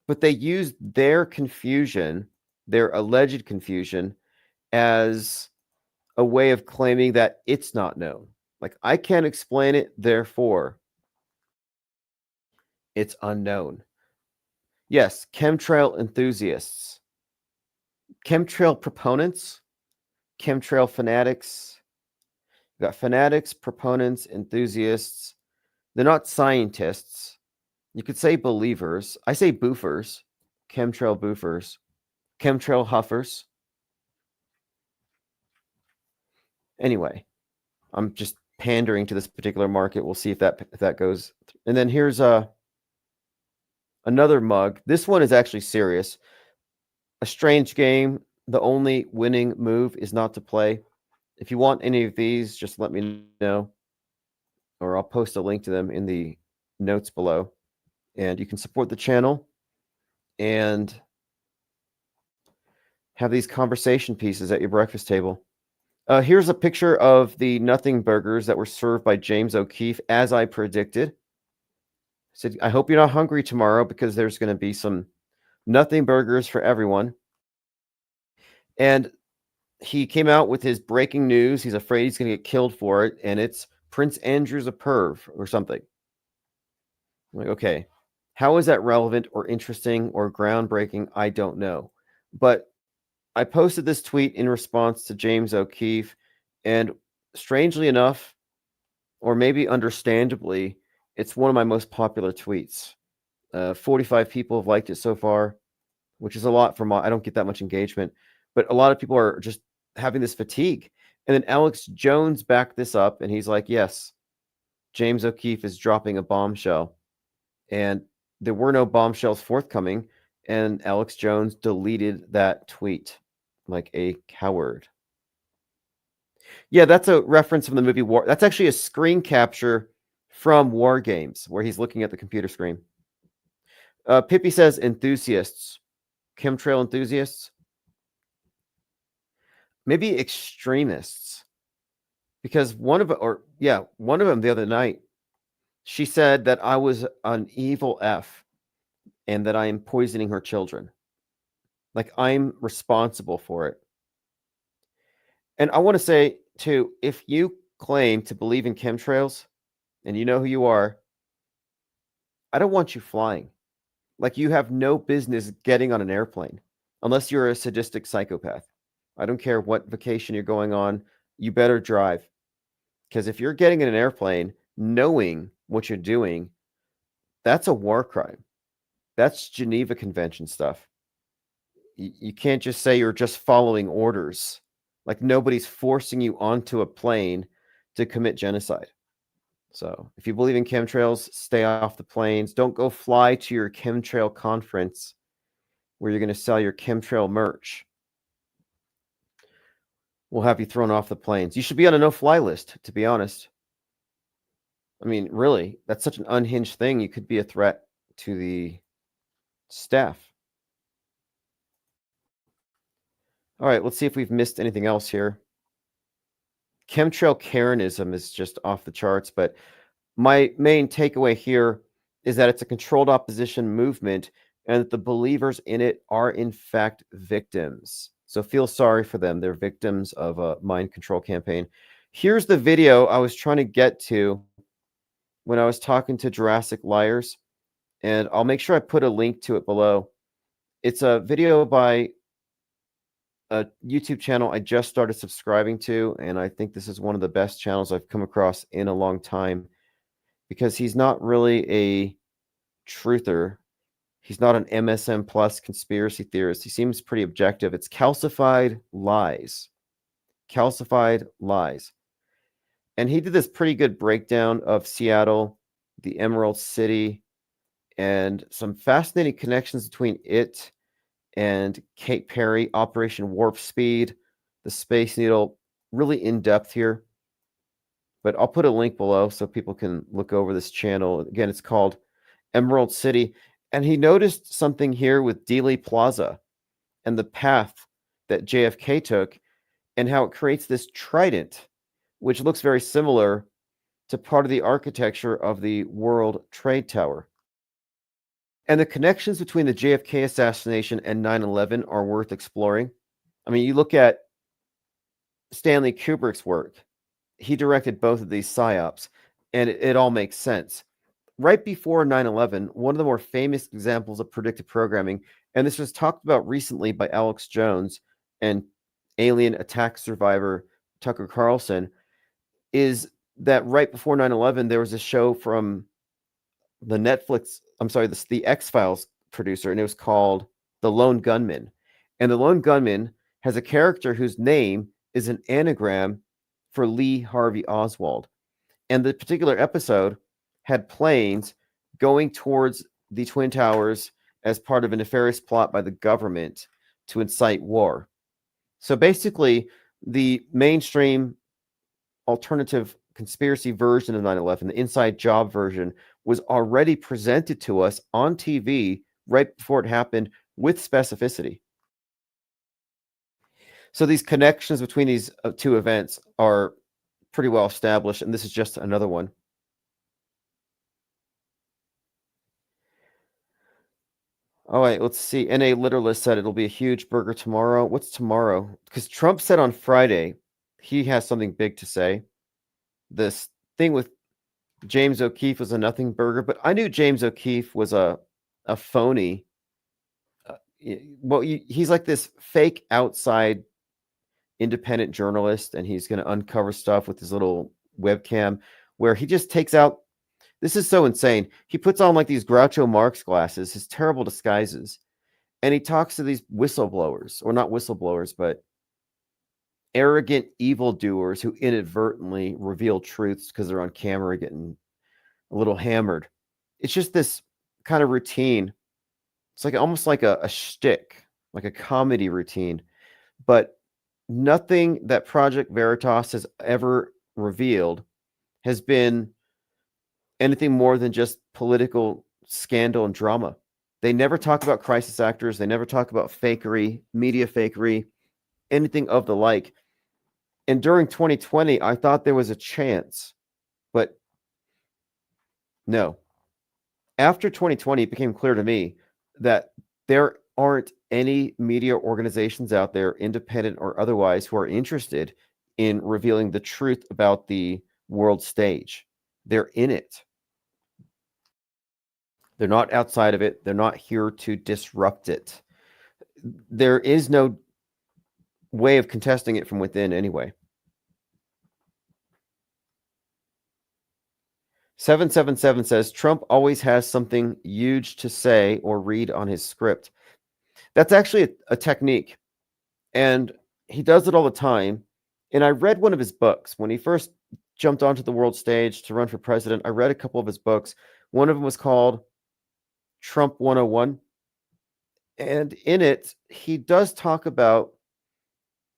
Speaker 2: But they use their confusion, their alleged confusion, as a way of claiming that it's not known. Like, I can't explain it, therefore, it's unknown. Yes, chemtrail enthusiasts, chemtrail proponents, chemtrail fanatics. You got fanatics, proponents, enthusiasts. They're not scientists. You could say believers. I say boofers, chemtrail boofers, chemtrail huffers. Anyway, I'm just pandering to this particular market. We'll see if that goes. And then here's another mug. This one is actually serious. A strange game. The only winning move is not to play. If you want any of these, just let me know, or I'll post a link to them in the notes below. And you can support the channel and have these conversation pieces at your breakfast table. Here's a picture of the nothing burgers that were served by James O'Keefe, as I predicted. I said, I hope you're not hungry tomorrow, because there's going to be some nothing burgers for everyone. And he came out with his breaking news. He's afraid he's going to get killed for it. And it's Prince Andrew's a perv or something. I'm like, okay, how is that relevant or interesting or groundbreaking? I don't know. But I posted this tweet in response to James O'Keefe, and strangely enough, or maybe understandably, it's one of my most popular tweets. 45 people have liked it so far, which is a lot for I don't get that much engagement, but a lot of people are just having this fatigue. And then Alex Jones backed this up, and he's like, yes, James O'Keefe is dropping a bombshell. And there were no bombshells forthcoming, and Alex Jones deleted that tweet like a coward. Yeah, that's a reference from the movie War. That's actually a screen capture from War Games, where he's looking at the computer screen. Pippi says enthusiasts, chemtrail enthusiasts, maybe extremists, because one of them the other night, she said that I was an evil F and that I am poisoning her children. Like, I'm responsible for it. And I want to say, too, if you claim to believe in chemtrails and you know who you are, I don't want you flying. Like, you have no business getting on an airplane unless you're a sadistic psychopath. I don't care what vacation you're going on. You better drive. Because if you're getting in an airplane knowing what you're doing, that's a war crime. That's Geneva Convention stuff. You can't just say you're just following orders. Like, nobody's forcing you onto a plane to commit genocide. So if you believe in chemtrails, stay off the planes. Don't go fly to your chemtrail conference where you're going to sell your chemtrail merch. We'll have you thrown off the planes. You should be on a no-fly list, to be honest. I mean, really, that's such an unhinged thing. You could be a threat to the staff. All right, let's see if we've missed anything else here. Chemtrail Karenism is just off the charts, but my main takeaway here is that it's a controlled opposition movement and that the believers in it are, in fact, victims. So feel sorry for them. They're victims of a mind control campaign. Here's the video I was trying to get to when I was talking to Jurassic Liars, and I'll make sure I put a link to it below. It's a video by a YouTube channel I just started subscribing to, and I think this is one of the best channels I've come across in a long time, because he's not really a truther. He's not an MSM plus conspiracy theorist. He seems pretty objective. It's Calcified Lies. Calcified Lies. And he did this pretty good breakdown of Seattle, the Emerald City, and some fascinating connections between it and Kate Perry, Operation Warp Speed, the Space Needle. Really in depth here. But I'll put a link below so people can look over this channel. Again, it's called Emerald City. And he noticed something here with Dealey Plaza and the path that JFK took and how it creates this trident, which looks very similar to part of the architecture of the World Trade Tower. And the connections between the JFK assassination and 9/11 are worth exploring. I mean, you look at Stanley Kubrick's work. He directed both of these psyops, and it all makes sense. Right before 9/11, one of the more famous examples of predictive programming, and this was talked about recently by Alex Jones and alien attack survivor Tucker Carlson, is that right before 9/11, there was a show from the the X-Files producer, and it was called The Lone Gunman. And the Lone Gunman has a character whose name is an anagram for Lee Harvey Oswald. And the particular episode had planes going towards the Twin Towers as part of a nefarious plot by the government to incite war. So basically, the mainstream alternative conspiracy version of 9/11, the inside job version, was already presented to us on TV right before it happened with specificity. So these connections between these two events are pretty well established, and this is just another one. All right, let's see. NA Literalist said it'll be a huge burger tomorrow. What's tomorrow? Because Trump said on Friday he has something big to say. This thing with James O'Keefe was a nothing burger, but I knew James O'Keefe was a phony. He's like this fake outside independent journalist, and he's going to uncover stuff with his little webcam where he just takes out. This is so insane. He puts on like these Groucho Marx glasses, his terrible disguises, and he talks to these whistleblowers, or not whistleblowers, but arrogant evildoers who inadvertently reveal truths because they're on camera getting a little hammered. It's just this kind of routine. It's like almost like a shtick, like a comedy routine, but nothing that Project Veritas has ever revealed has been anything more than just political scandal and drama. They never talk about crisis actors. They never talk about fakery, media fakery, anything of the like. And during 2020, I thought there was a chance, but no. After 2020, it became clear to me that there aren't any media organizations out there, independent or otherwise, who are interested in revealing the truth about the world stage. They're in it. They're not outside of it. They're not here to disrupt it. There is no way of contesting it from within anyway. 777 says, Trump always has something huge to say or read on his script. That's actually a technique, and he does it all the time. And I read one of his books. When he first jumped onto the world stage to run for president, I read a couple of his books. One of them was called Trump 101. And in it, he does talk about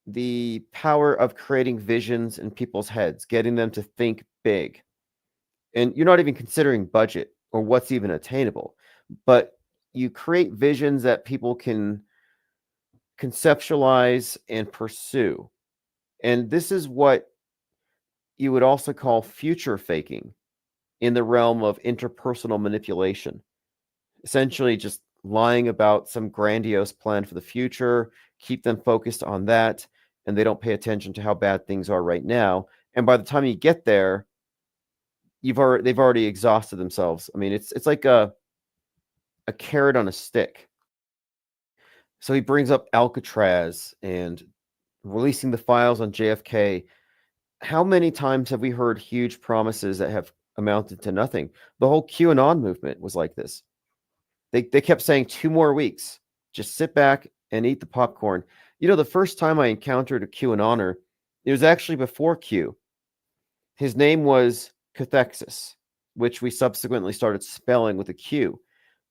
Speaker 2: the power of creating visions in people's heads, getting them to think big. And you're not even considering budget or what's even attainable, but you create visions that people can conceptualize and pursue. And this is what you would also call future faking in the realm of interpersonal manipulation. Essentially just lying about some grandiose plan for the future, keep them focused on that, and they don't pay attention to how bad things are right now. And by the time you get there, they've already exhausted themselves. I mean, it's like a carrot on a stick. So he brings up Alcatraz and releasing the files on JFK. How many times have we heard huge promises that have amounted to nothing? The whole QAnon movement was like this. They kept saying 2 more weeks. Just sit back and eat the popcorn. You know, the first time I encountered a QAnoner, it was actually before Q. His name was Cathexis, which we subsequently started spelling with a Q,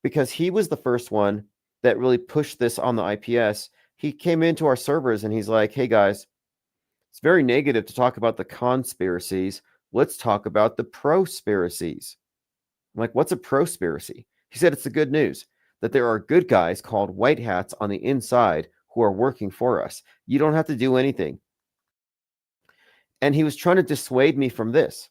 Speaker 2: because he was the first one that really pushed this on the IPS. He came into our servers and he's like, hey guys, it's very negative to talk about the conspiracies. Let's talk about the prospiracies. I'm like, what's a prospiracy? He said it's the good news that there are good guys called white hats on the inside who are working for us. You don't have to do anything. And he was trying to dissuade me from this.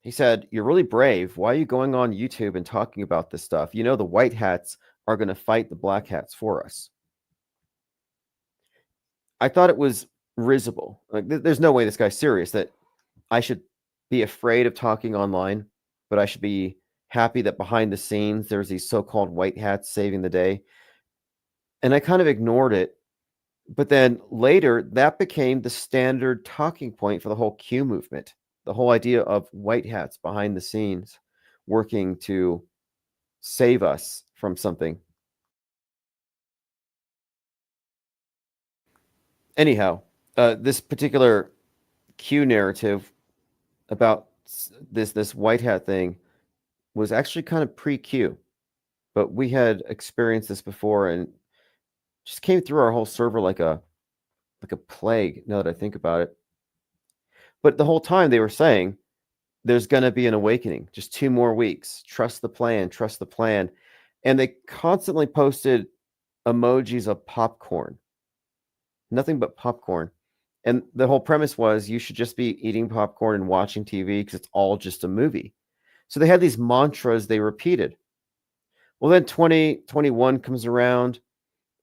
Speaker 2: He said, you're really brave. Why are you going on YouTube and talking about this stuff? You know, the white hats are going to fight the black hats for us. I thought it was risible. Like, there's no way this guy's serious that I should be afraid of talking online, but I should be happy that behind the scenes there's these so-called white hats saving the day. And I kind of ignored it. But then later, that became the standard talking point for the whole Q movement. The whole idea of white hats behind the scenes working to save us from something. Anyhow, this particular Q narrative about this white hat thing was actually kind of pre-Q, but we had experienced this before and just came through our whole server like a plague, now that I think about it. But the whole time they were saying there's going to be an awakening, just 2 more weeks. Trust the plan, trust the plan. And they constantly posted emojis of popcorn. Nothing but popcorn. And the whole premise was you should just be eating popcorn and watching TV because it's all just a movie. So they had these mantras they repeated. Well, then 2021 comes around,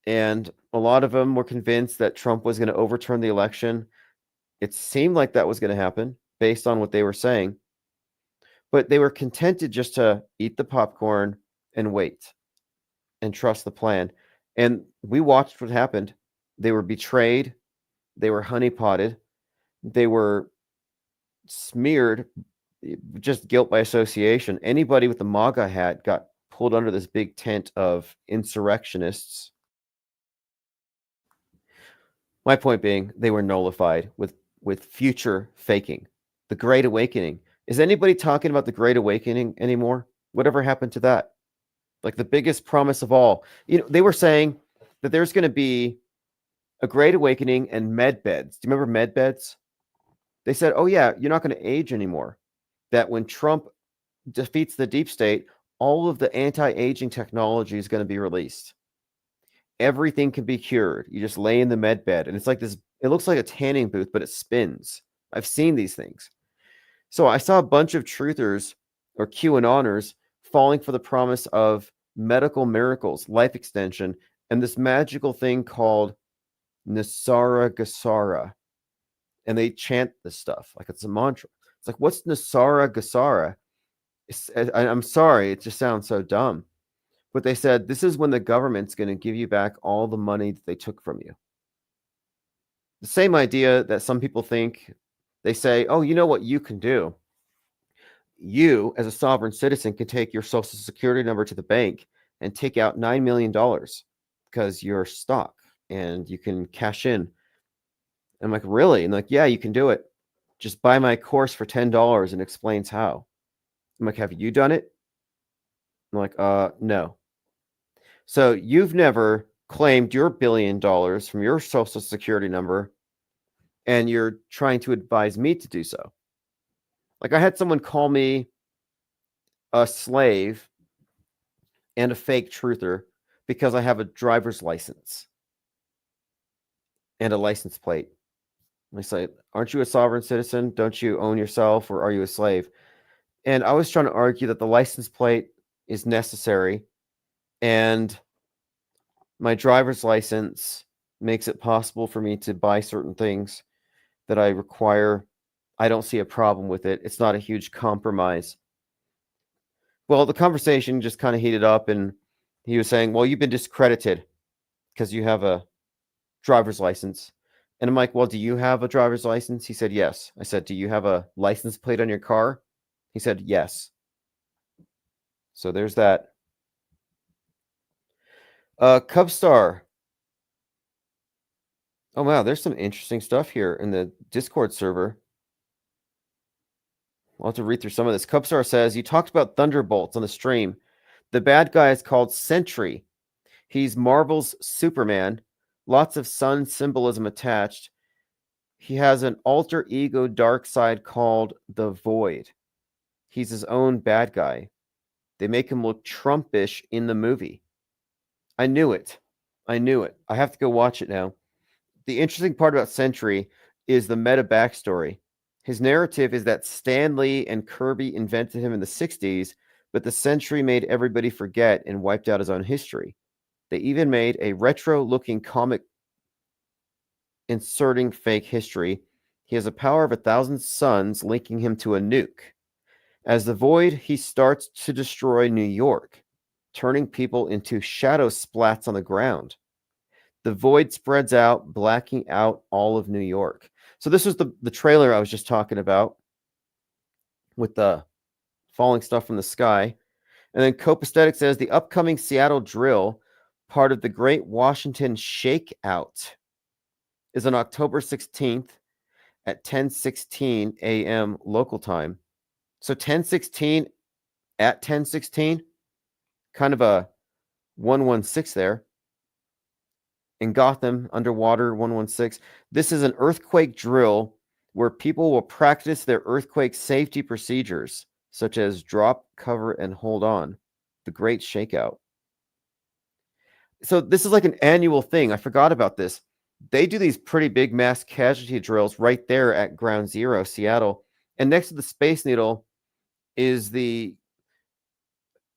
Speaker 2: and a lot of them were convinced that Trump was going to overturn the election. It seemed like that was going to happen based on what they were saying. But they were contented just to eat the popcorn and wait and trust the plan. And we watched what happened. They were betrayed. They were honeypotted. They were smeared, just guilt by association. Anybody with the MAGA hat got pulled under this big tent of insurrectionists. My point being, they were nullified with future faking. The Great Awakening. Is anybody talking about the Great Awakening anymore? Whatever happened to that? Like the biggest promise of all. You know, they were saying that there's going to be a Great Awakening and med beds. Do you remember med beds? They said, oh yeah, you're not going to age anymore. That when Trump defeats the deep state, all of the anti-aging technology is going to be released. Everything can be cured. You just lay in the med bed. And it's like this, it looks like a tanning booth, but it spins. I've seen these things. So I saw a bunch of truthers or QAnoners falling for the promise of medical miracles, life extension, and this magical thing called Nasara Gasara. And they chant this stuff like it's a mantra. It's like, what's Nasara Gasara? I'm sorry, it just sounds so dumb. But they said, this is when the government's going to give you back all the money that they took from you. The same idea that some people think, they say, oh, you know what you can do? You, as a sovereign citizen, can take your social security number to the bank and take out $9 million because you're stock and you can cash in. And I'm like, really? And like, yeah, you can do it. Just buy my course for $10 and explains how. I'm like, have you done it? I'm like, no. So you've never claimed your $1 billion from your social security number, and you're trying to advise me to do so. Like I had someone call me a slave and a fake truther because I have a driver's license and a license plate. I say, aren't you a sovereign citizen? Don't you own yourself, or are you a slave? And I was trying to argue that the license plate is necessary, and my driver's license makes it possible for me to buy certain things that I require. I don't see a problem with it. It's not a huge compromise. Well, the conversation just kind of heated up, and he was saying, well, you've been discredited because you have a driver's license. And I'm like, well, do you have a driver's license? He said, yes. I said, do you have a license plate on your car? He said, yes. So there's that. Cubstar. Oh, wow. There's some interesting stuff here in the Discord server. I'll have to read through some of this. Cupstar says, you talked about Thunderbolts on the stream. The bad guy is called Sentry. He's Marvel's Superman. Lots of sun symbolism attached. He has an alter ego dark side called the Void. He's his own bad guy. They make him look Trumpish in the movie. I knew it. I have to go watch it now. The interesting part about Sentry is the meta backstory. His narrative is that Stan Lee and Kirby invented him in the 60s, but the Sentry made everybody forget and wiped out his own history. They even made a retro-looking comic inserting fake history. He has a power of 1,000 suns, linking him to a nuke. As the Void, he starts to destroy New York, turning people into shadow splats on the ground. The Void spreads out, blacking out all of New York. So this was the trailer I was just talking about with the falling stuff from the sky. And then Copaesthetic says the upcoming Seattle drill, part of the Great Washington Shakeout, is on October 16th at 10:16 a.m. local time. So 10:16 at 10:16, kind of a 116 there. In Gotham, underwater 116. This is an earthquake drill where people will practice their earthquake safety procedures, such as drop, cover, and hold on. The Great Shakeout. So this is like an annual thing. I forgot about this. They do these pretty big mass casualty drills right there at Ground Zero, Seattle. And next to the Space Needle is it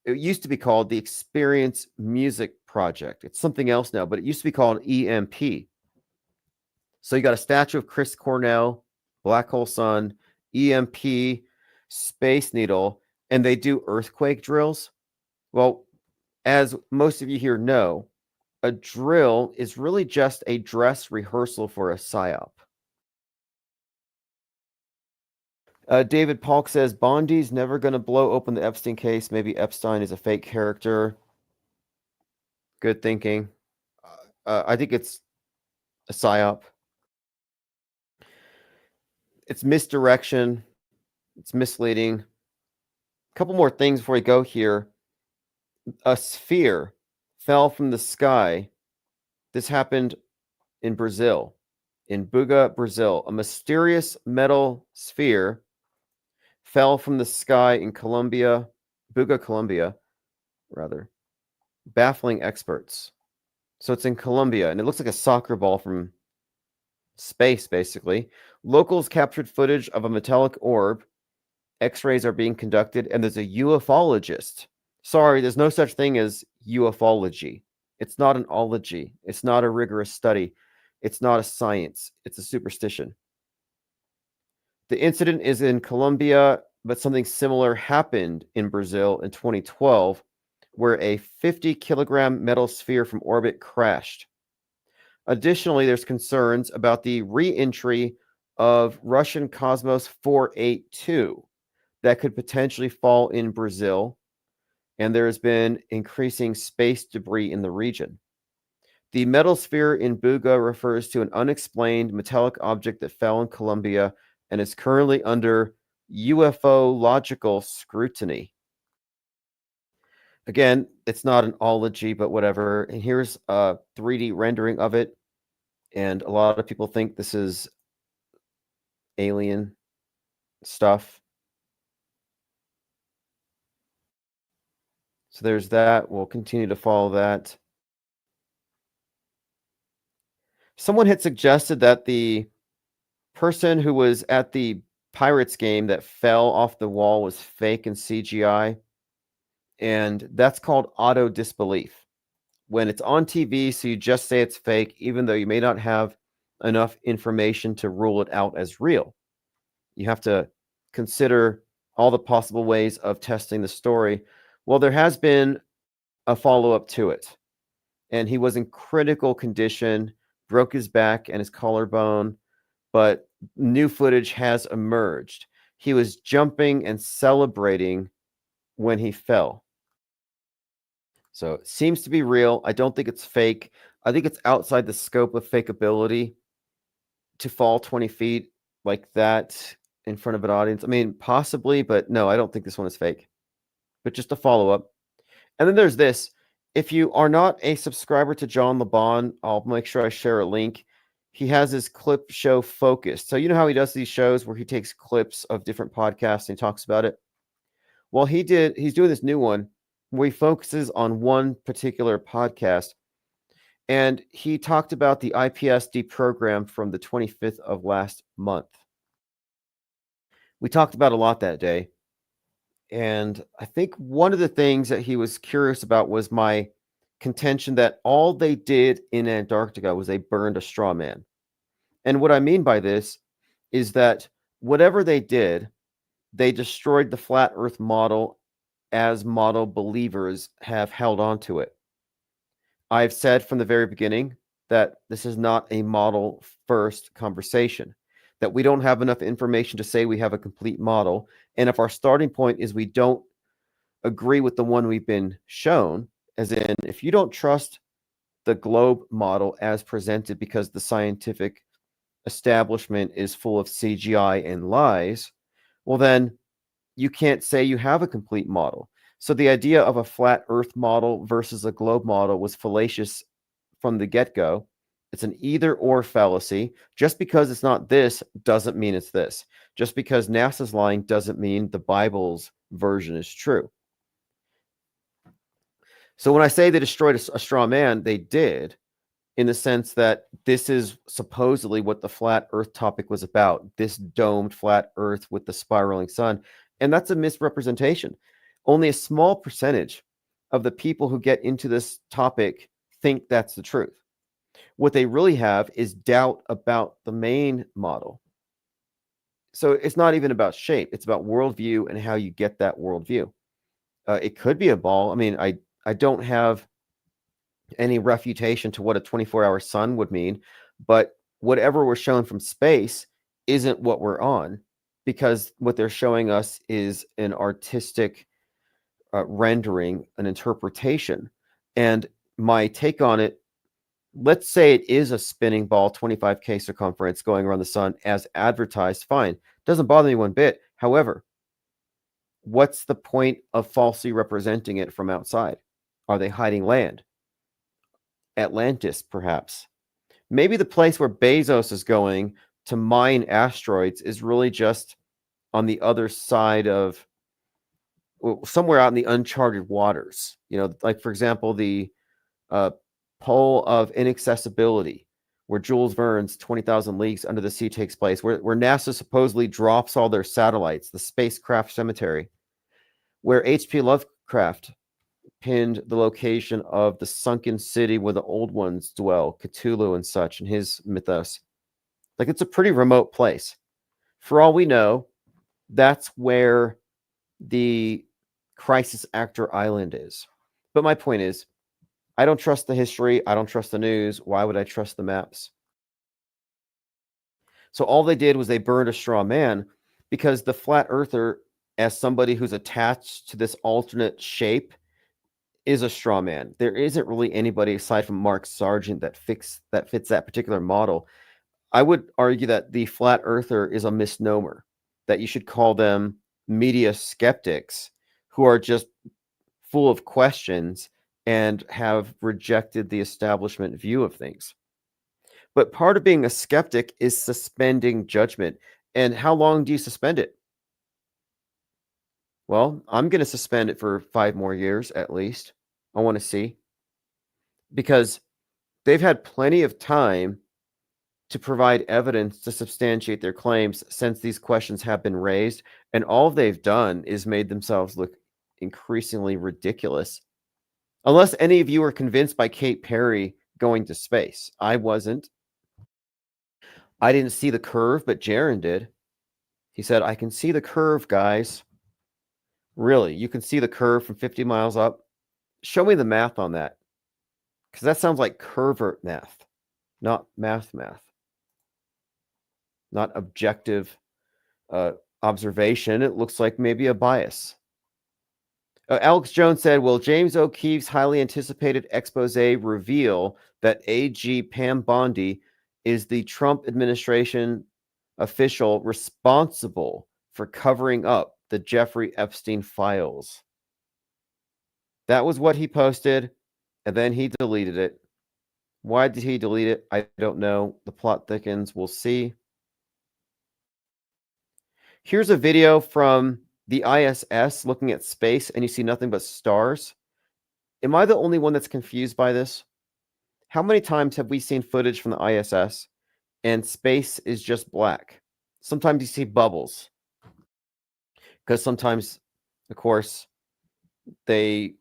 Speaker 2: used to be called the Experience Music Project. It's something else now, but it used to be called EMP. So you got a statue of Chris Cornell, Black Hole Sun, EMP, Space Needle, and they do earthquake drills. Well, as most of you here know, a drill is really just a dress rehearsal for a psyop. David Polk says, Bondi's never going to blow open the Epstein case. Maybe Epstein is a fake character. Good thinking. I think it's a psyop. It's misdirection. It's misleading. A couple more things before we go here. A sphere fell from the sky. This happened in Brazil, in Buga, Brazil. A mysterious metal sphere fell from the sky in Colombia, Buga, Colombia, rather, baffling experts. So it's in Colombia, and it looks like a soccer ball from space, basically. Locals captured footage of a metallic orb. X-rays are being conducted, and there's a ufologist. Sorry, there's no such thing as ufology. It's not an ology. It's not a rigorous study. It's not a science. It's a superstition. The incident is in Colombia, but something similar happened in Brazil in 2012, where a 50-kilogram metal sphere from orbit crashed. Additionally, there's concerns about the re-entry of Russian Cosmos 482 that could potentially fall in Brazil, and there has been increasing space debris in the region. The metal sphere in Buga refers to an unexplained metallic object that fell in Colombia and is currently under ufological scrutiny. Again, it's not an ology, but whatever. And here's a 3D rendering of it. And a lot of people think this is alien stuff. So there's that. We'll continue to follow that. Someone had suggested that the person who was at the Pirates game that fell off the wall was fake and CGI. And that's called auto disbelief. When it's on TV, so you just say it's fake, even though you may not have enough information to rule it out as real. You have to consider all the possible ways of testing the story. Well, there has been a follow-up to it. And he was in critical condition, broke his back and his collarbone, but new footage has emerged. He was jumping and celebrating when he fell. So it seems to be real. I don't think it's fake. I think it's outside the scope of fakeability to fall 20 feet like that in front of an audience. I mean, possibly, but no, I don't think this one is fake. But just a follow-up. And then there's this. If you are not a subscriber to John LeBon, I'll make sure I share a link. He has his clip show Focused. So you know how he does these shows where he takes clips of different podcasts and he talks about it? Well, he's doing this new one where he focuses on one particular podcast. And he talked about the Ips Deprogram from the 25th of last month. We talked about a lot that day. And I think one of the things that he was curious about was my contention that all they did in Antarctica was they burned a straw man. And what I mean by this is that whatever they did, they destroyed the flat earth model as model believers have held on to it. I've said from the very beginning that this is not a model first conversation, that we don't have enough information to say we have a complete model. And if our starting point is we don't agree with the one we've been shown, as in if you don't trust the globe model as presented because the scientific establishment is full of CGI and lies, well, then you can't say you have a complete model. So the idea of a flat earth model versus a globe model was fallacious from the get-go. It's an either-or fallacy. Just because it's not this doesn't mean it's this. Just because NASA's lying doesn't mean the Bible's version is true. So when I say they destroyed a straw man, they did, in the sense that this is supposedly what the flat earth topic was about, this domed flat earth with the spiraling sun. And that's a misrepresentation. Only a small percentage of the people who get into this topic think that's the truth. What they really have is doubt about the main model. So it's not even about shape. It's about worldview and how you get that worldview. It could be a ball. I mean, I don't have any refutation to what a 24-hour sun would mean, but whatever we're shown from space isn't what we're on, because what they're showing us is an artistic rendering, an interpretation. And my take on it, let's say it is a spinning ball, 25K circumference going around the sun as advertised, fine. Doesn't bother me one bit. However, what's the point of falsely representing it from outside? Are they hiding land? Atlantis, perhaps. Maybe the place where Bezos is going to mine asteroids is really just on the other side of, somewhere out in the uncharted waters. You know, like, for example, the pole of inaccessibility, where Jules Verne's 20,000 Leagues Under the Sea takes place, where NASA supposedly drops all their satellites, the spacecraft cemetery, where H.P. Lovecraft pinned the location of the sunken city where the old ones dwell, Cthulhu and such, in his mythos. Like, it's a pretty remote place. For all we know, that's where the Crisis Actor Island is. But my point is, I don't trust the history. I don't trust the news. Why would I trust the maps? So all they did was they burned a straw man, because the flat earther, as somebody who's attached to this alternate shape, is a straw man. There isn't really anybody aside from Mark Sargent that fits that particular model. I would argue that the flat earther is a misnomer, that you should call them media skeptics who are just full of questions and have rejected the establishment view of things. But part of being a skeptic is suspending judgment. And how long do you suspend it? Well, I'm going to suspend it for 5 more years at least. I want to see. Because they've had plenty of time to provide evidence to substantiate their claims since these questions have been raised. And all they've done is made themselves look increasingly ridiculous. Unless any of you are convinced by Kate Perry going to space. I wasn't. I didn't see the curve, but Jaron did. He said, I can see the curve, guys. Really? You can see the curve from 50 miles up? Show me the math on that. Because that sounds like curvert math, not math. Not objective observation. It looks like maybe a bias. Alex Jones said, will James O'Keefe's highly anticipated expose reveal that AG Pam Bondi is the Trump administration official responsible for covering up the Jeffrey Epstein files. That was what he posted, and then he deleted it. Why did he delete it? I don't know. The plot thickens. We'll see. Here's a video from the ISS looking at space, and you see nothing but stars. Am I the only one that's confused by this? How many times have we seen footage from the ISS and space is just black? Sometimes you see bubbles. Because sometimes, of course, they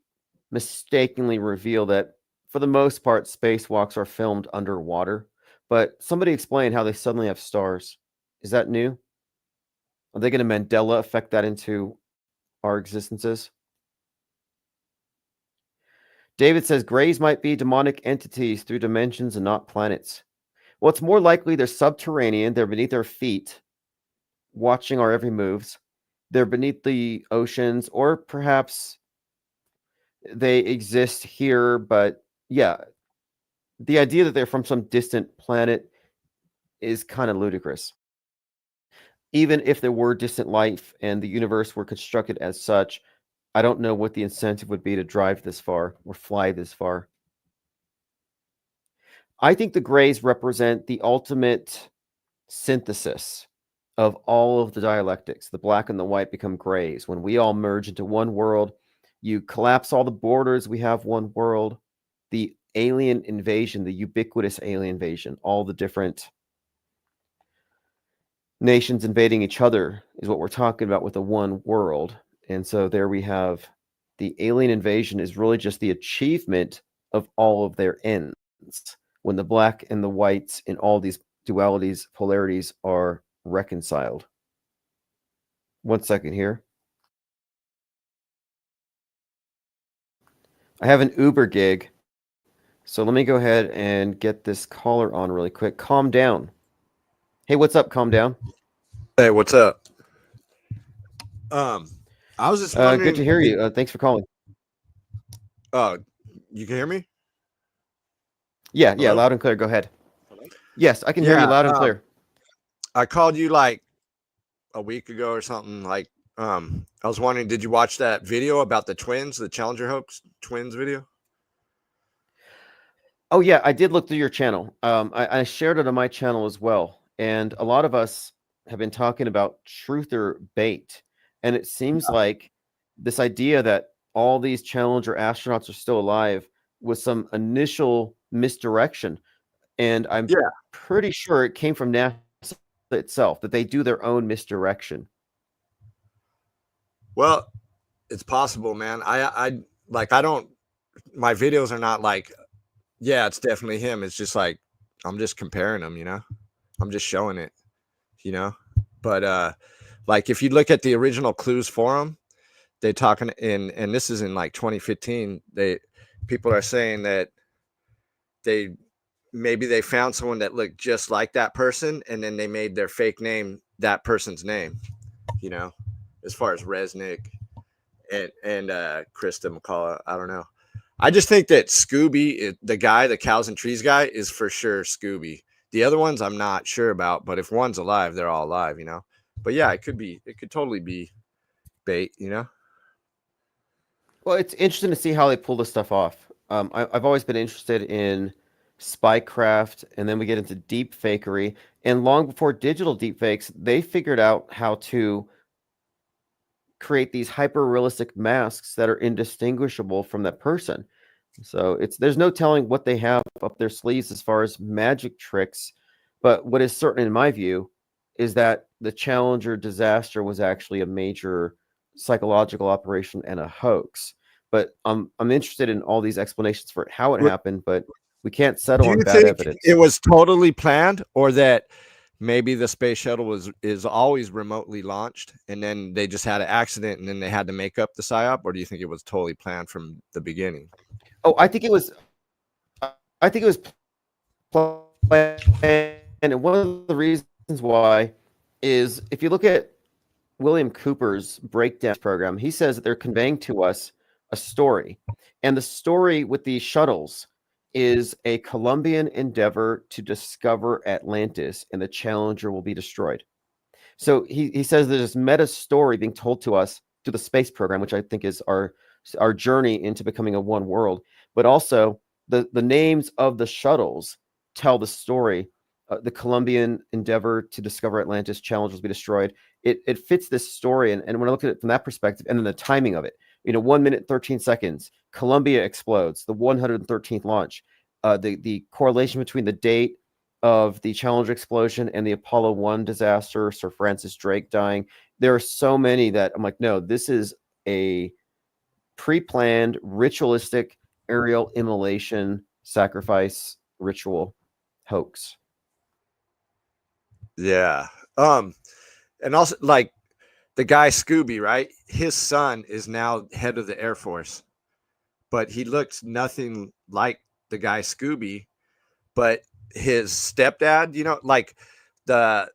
Speaker 2: mistakenly reveal that, for the most part, spacewalks are filmed underwater. But somebody explain how they suddenly have stars. Is that new? Are they going to Mandela affect that into our existences? David says grays might be demonic entities through dimensions and not planets. Well, it's more likely they're subterranean. They're beneath our feet, watching our every moves. They're beneath the oceans, or perhaps they exist here. But yeah, the idea that they're from some distant planet is kind of ludicrous. Even if there were distant life and the universe were constructed as such, I don't know what the incentive would be to drive this far or fly this far. I think the grays represent the ultimate synthesis of all of the dialectics. The black and the white become grays. When we all merge into one world, you collapse all the borders, we have one world. The alien invasion, the ubiquitous alien invasion, all the different nations invading each other is what we're talking about with the one world. And so there we have the alien invasion is really just the achievement of all of their ends. When the black and the whites in all these dualities, polarities are reconciled. 1 second here. I have an Uber gig, so let me go ahead and get this caller on really quick. Calm down. Hey, what's up? Calm down.
Speaker 4: Hey, what's up? I was just wondering.
Speaker 2: Good to hear you. Thanks for calling.
Speaker 4: You can hear me?
Speaker 2: Yeah,
Speaker 4: Hello?
Speaker 2: loud and clear. Go ahead. Yes, I can hear you loud and clear.
Speaker 4: I called you like a week ago or something. Like, I was wondering, did you watch that video about the twins, the Challenger hoax twins video?
Speaker 2: Oh yeah, I did look through your channel. I shared it on my channel as well. And a lot of us have been talking about truther bait. And it seems like this idea that all these Challenger astronauts are still alive was some initial misdirection. And I'm pretty sure it came from NASA itself, that they do their own misdirection.
Speaker 4: Well, it's possible, man. I don't, my videos are not like, yeah, it's definitely him. It's just like, I'm just comparing them, you know, I'm just showing it, you know, but, like if you look at the original Clues forum, they talking and this is in like 2015, people are saying that maybe they found someone that looked just like that person, and then they made their fake name that person's name, you know, as far as Resnick and Krista McCullough. I don't know. I just think that Scooby, the guy, the Cows and Trees guy, is for sure Scooby. The other ones I'm not sure about, but if one's alive, they're all alive, you know. But yeah, it could totally be bait, you know.
Speaker 2: Well, it's interesting to see how they pull this stuff off. I've always been interested in spycraft, and then we get into deep fakery. And long before digital deep fakes, they figured out how to create these hyper realistic masks that are indistinguishable from that person. So there's no telling what they have up their sleeves as far as magic tricks. But what is certain in my view is that the Challenger disaster was actually a major psychological operation and a hoax. But I'm interested in all these explanations for how it happened, but we can't settle on bad evidence.
Speaker 4: It was totally planned, or that maybe the space shuttle is always remotely launched and then they just had an accident and then they had to make up the psyop? Or do you think it was totally planned from the beginning?
Speaker 2: Oh, I think it was planned, and one of the reasons why is if you look at William Cooper's breakdown program, he says that they're conveying to us a story, and the story with these shuttles is a Colombian endeavor to discover Atlantis, and the Challenger will be destroyed. So he says there's this meta story being told to us through the space program, which I think is our journey into becoming a one world. But also the names of the shuttles tell the story. The Colombian endeavor to discover Atlantis, Challenge will be destroyed. It fits this story, and when I look at it from that perspective, and then the timing of it, 1 minute 13 seconds, Columbia explodes, the 113th launch, the correlation between the date of the Challenger explosion and the Apollo 1 disaster, Sir Francis Drake dying. There are so many that I'm like, no, this is a pre-planned, ritualistic aerial immolation sacrifice ritual hoax.
Speaker 4: Yeah. And also like the guy Scooby, right? His son is now head of the Air Force, but he looks nothing like the guy Scooby. But his stepdad, like the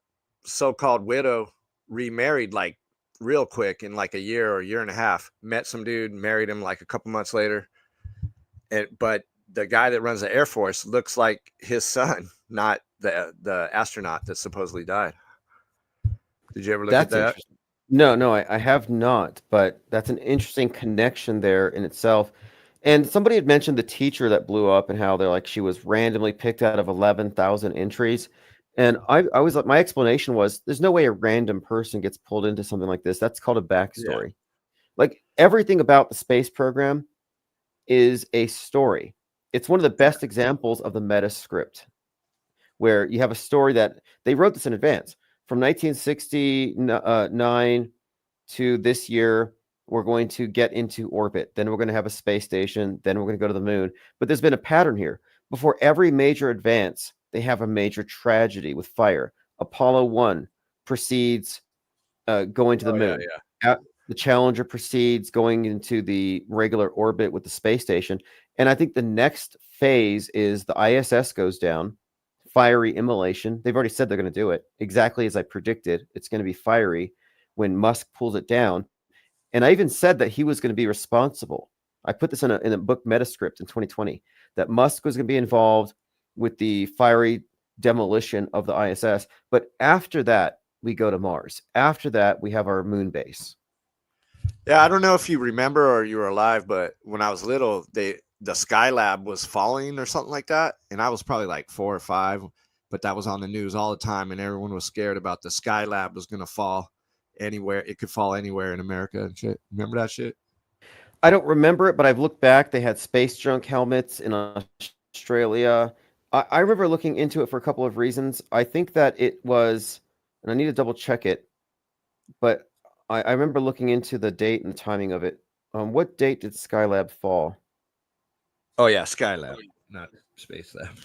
Speaker 4: so-called widow remarried like real quick in like a year or a year and a half, met some dude, married him like a couple months later. But the guy that runs the Air Force looks like his son, not the astronaut that supposedly died. Did you ever look at that?
Speaker 2: Interesting. No, I have not, but that's an interesting connection there in itself. And somebody had mentioned the teacher that blew up and how they're like she was randomly picked out of 11,000 entries. And I was like, my explanation was there's no way a random person gets pulled into something like this. That's called a backstory. Yeah. Like everything about the space program is a story. It's one of the best examples of the meta script, where you have a story that they wrote this in advance. From 1969 to this year, we're going to get into orbit. Then we're going to have a space station. Then we're going to go to the moon. But there's been a pattern here. Before every major advance, they have a major tragedy with fire. Apollo 1 precedes going to the moon. Yeah. The Challenger precedes going into the regular orbit with the space station. And I think the next phase is the ISS goes down. Fiery immolation. They've already said they're going to do it exactly as I predicted. It's going to be fiery when Musk pulls it down. And I even said that he was going to be responsible. I put this in a book Metascript in 2020, that Musk was going to be involved with the fiery demolition of the ISS. But after that, we go to Mars. After that, we have our moon base.
Speaker 4: Yeah, I don't know if you remember or you were alive, but when I was little, the Skylab was falling or something like that. And I was probably like 4 or 5, but that was on the news all the time. And everyone was scared about the Skylab was going to fall anywhere. It could fall anywhere in America and shit. Remember that shit?
Speaker 2: I don't remember it, but I've looked back. They had space junk helmets in Australia. I remember looking into it for a couple of reasons. I think that it was, and I need to double check it, but I remember looking into the date and the timing of it. What date did Skylab fall?
Speaker 4: Oh, yeah, Skylab, not Space Lab.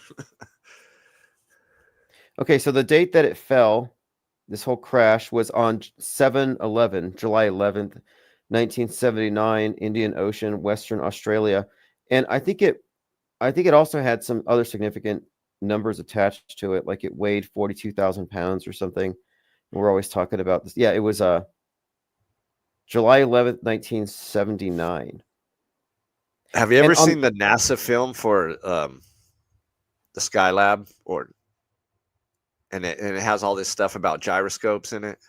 Speaker 2: Okay, so the date that it fell, this whole crash, was on 7/11, July 11th, 1979, Indian Ocean, Western Australia. And I think it also had some other significant numbers attached to it, like it weighed 42,000 pounds or something. We're always talking about this. Yeah, it was July 11th, 1979.
Speaker 4: Have you ever seen the NASA film for the Skylab, and it has all this stuff about gyroscopes in it?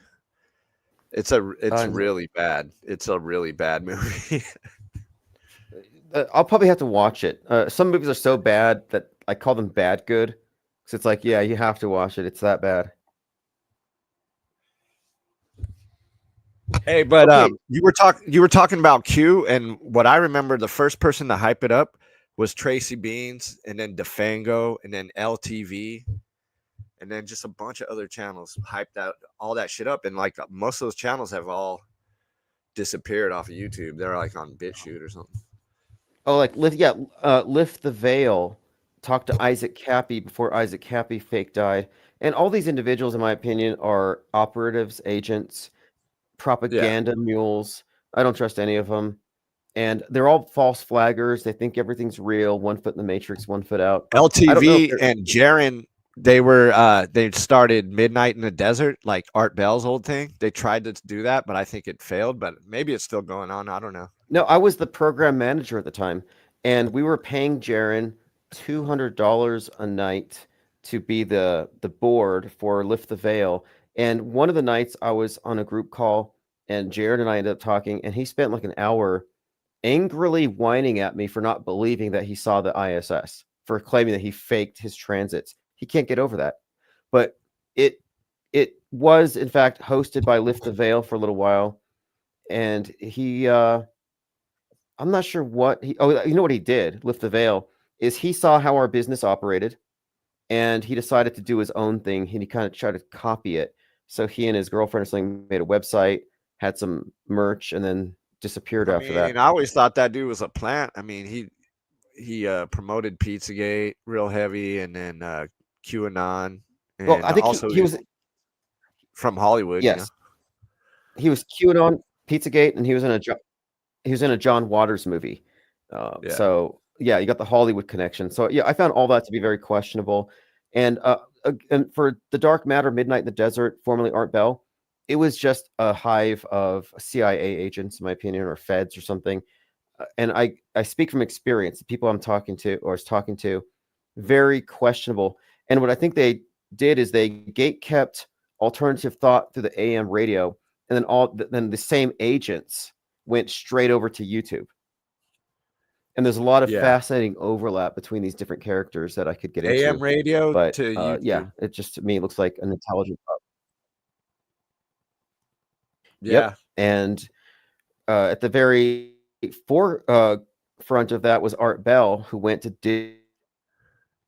Speaker 4: It's really bad. It's a really bad movie.
Speaker 2: I'll probably have to watch it. Some movies are so bad that I call them bad good, because it's like, yeah, you have to watch it. It's that bad.
Speaker 4: Hey, but okay. You were talking about Q, and what I remember, the first person to hype it up was Tracy Beans, and then DeFango, and then LTV, and then just a bunch of other channels hyped out all that shit up, and like most of those channels have all disappeared off of YouTube. They're like on BitChute or something.
Speaker 2: Oh, like Lift the Veil. Talked to Isaac Cappy before Isaac Cappy fake died, and all these individuals, in my opinion, are operatives, agents, propaganda mules. I don't trust any of them, and they're all false flaggers. They think everything's real. 1 foot in the matrix, 1 foot out.
Speaker 4: LTV and Jaren, they started Midnight in the Desert, like Art Bell's old thing. They tried to do that, but I think it failed. But maybe it's still going on. I don't know.
Speaker 2: No, I was the program manager at the time, and we were paying Jaren $200 a night to be the board for Lift the Veil. And one of the nights I was on a group call, and Jared and I ended up talking, and he spent like an hour angrily whining at me for not believing that he saw the ISS, for claiming that he faked his transits. He can't get over that. But it was in fact hosted by Lift the Veil for a little while, and he I'm not sure what he. Oh, you know what he did? Lift the Veil is he saw how our business operated, and he decided to do his own thing. And he kind of tried to copy it. So he and his girlfriend or something made a website, had some merch, and then disappeared after that.
Speaker 4: I always thought that dude was a plant. I mean, he promoted Pizzagate real heavy, and then QAnon, and
Speaker 2: Well, I think
Speaker 4: also
Speaker 2: he was
Speaker 4: from Hollywood.
Speaker 2: yes,
Speaker 4: You know?
Speaker 2: he was QAnon, Pizzagate, and he was in a John Waters movie.
Speaker 4: Yeah.
Speaker 2: So yeah, you got the Hollywood connection. So yeah, I found all that to be very questionable. And for the Dark Matter, Midnight in the Desert, formerly Art Bell, it was just a hive of CIA agents, in my opinion, or feds or something. And I speak from experience. The people I'm talking to or was talking to, very questionable. And what I think they did is they gate kept alternative thought through the AM radio, and then the same agents went straight over to YouTube. And there's a lot of fascinating overlap between these different characters that I could get into.
Speaker 4: AM radio
Speaker 2: but
Speaker 4: to YouTube.
Speaker 2: Yeah, it just to me looks like an intelligent thought.
Speaker 4: Yeah.
Speaker 2: Yep. And at the very forefront of that was Art Bell, who went to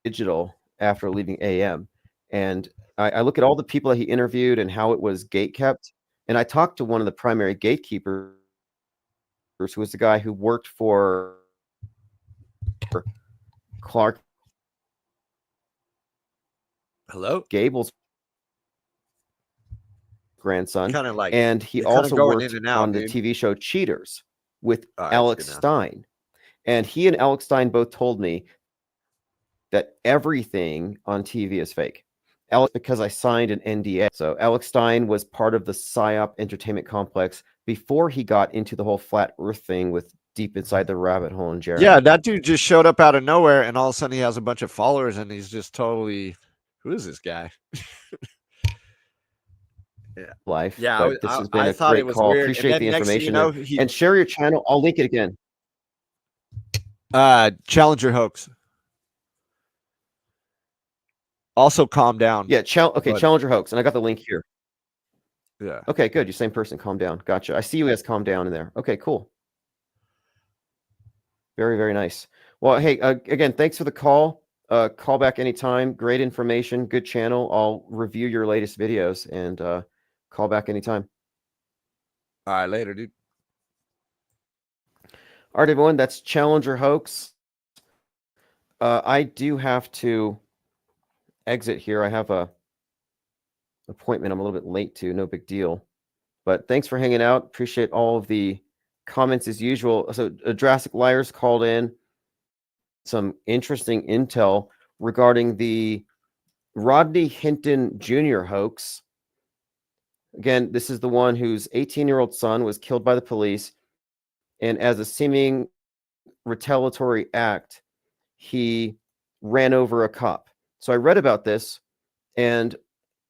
Speaker 2: digital after leaving AM. And I look at all the people that he interviewed and how it was gate kept. And I talked to one of the primary gatekeepers, who was the guy who worked for Clark Gable's grandson.
Speaker 4: Kind of like,
Speaker 2: and he also worked on the TV show Cheaters with Alex Stein. And he and Alex Stein both told me that everything on TV is fake. Alex, because I signed an NDA. So Alex Stein was part of the PSYOP entertainment complex before he got into the whole flat earth thing with Deep Inside the Rabbit Hole and Jeremy.
Speaker 4: Yeah, that dude just showed up out of nowhere, and all of a sudden he has a bunch of followers, and he's just totally, who is this guy? Yeah.
Speaker 2: Life.
Speaker 4: Yeah,
Speaker 2: but this has been a great call.
Speaker 4: Weird.
Speaker 2: Appreciate the information. And share your channel. I'll link it again.
Speaker 4: Challenger hoax. Also, calm down.
Speaker 2: Yeah, Challenger hoax, and I got the link here.
Speaker 4: Yeah.
Speaker 2: Okay, good. You same person. Calm down. Gotcha. I see you as calm down in there. Okay, cool. Very, very nice. Well, hey, again, thanks for the call. Call back anytime. Great information. Good channel. I'll review your latest videos and call back anytime.
Speaker 4: All right, later, dude.
Speaker 2: All right, everyone. That's Challenger hoax. I do have to exit here. I have a appointment I'm a little bit late to. No big deal. But thanks for hanging out. Appreciate all of the comments as usual. So Drastic Liars called in some interesting intel regarding the Rodney Hinton Jr. hoax. Again, this is the one whose 18-year-old son was killed by the police, and as a seeming retaliatory act, he ran over a cop. So I read about this, and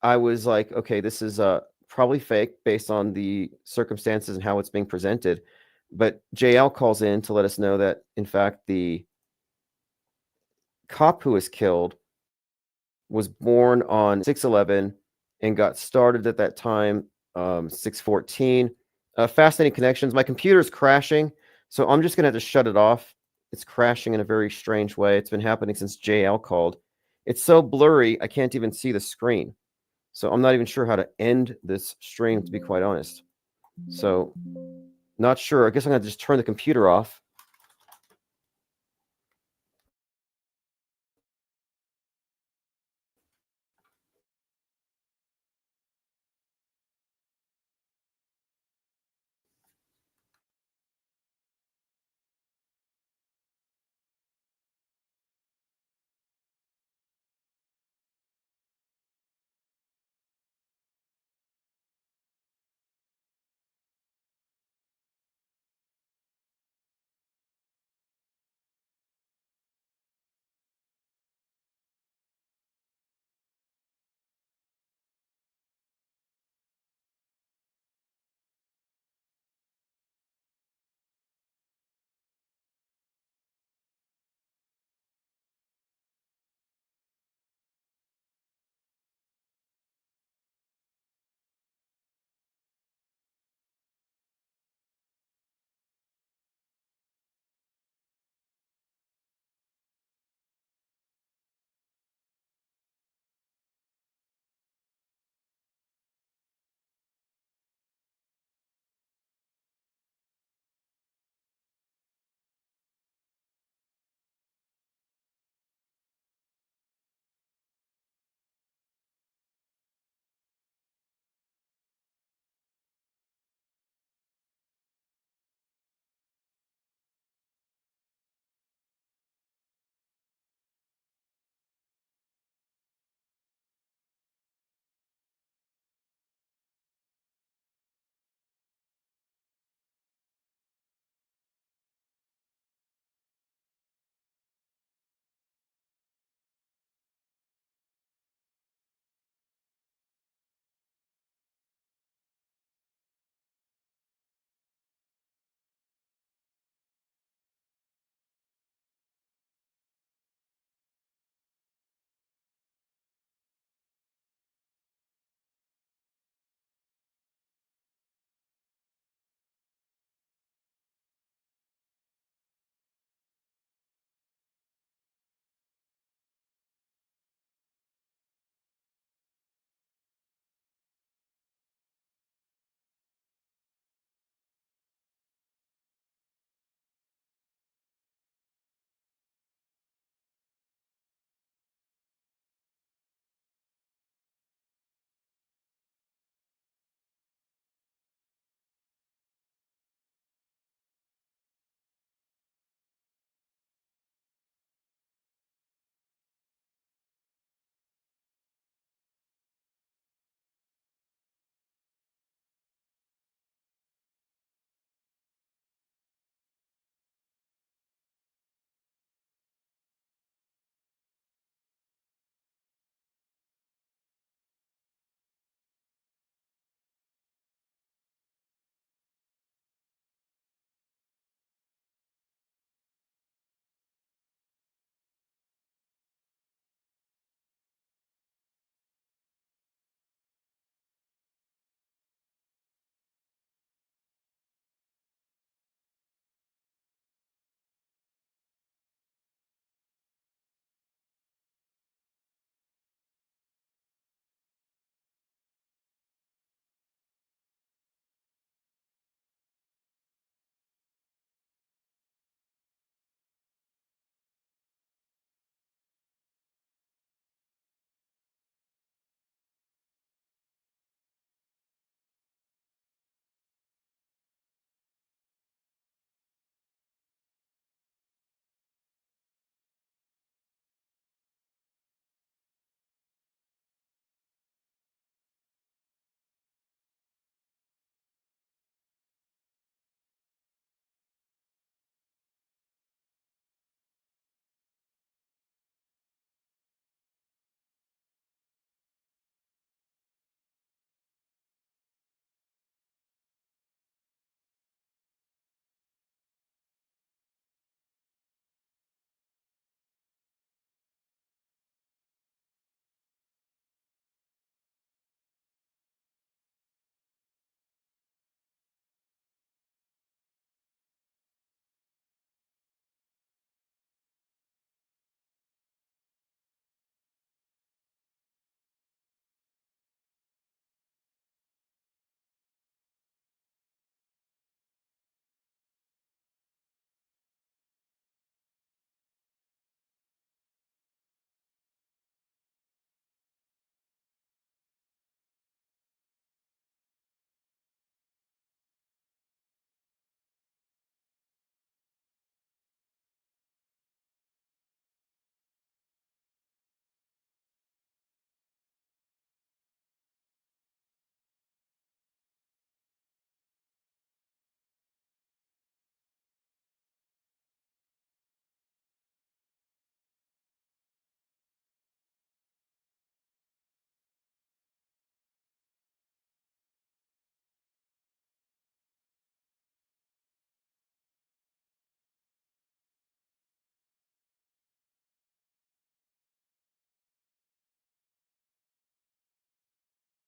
Speaker 2: I was like, okay, this is probably fake based on the circumstances and how it's being presented. But JL calls in to let us know that, in fact, the cop who was killed was born on 6/11 and got started at that time, 6/14. Fascinating connections. My computer's crashing, so I'm just going to have to shut it off. It's crashing in a very strange way. It's been happening since JL called. It's so blurry, I can't even see the screen. So I'm not even sure how to end this stream, to be quite honest. So not sure. I guess I'm going to just turn the computer off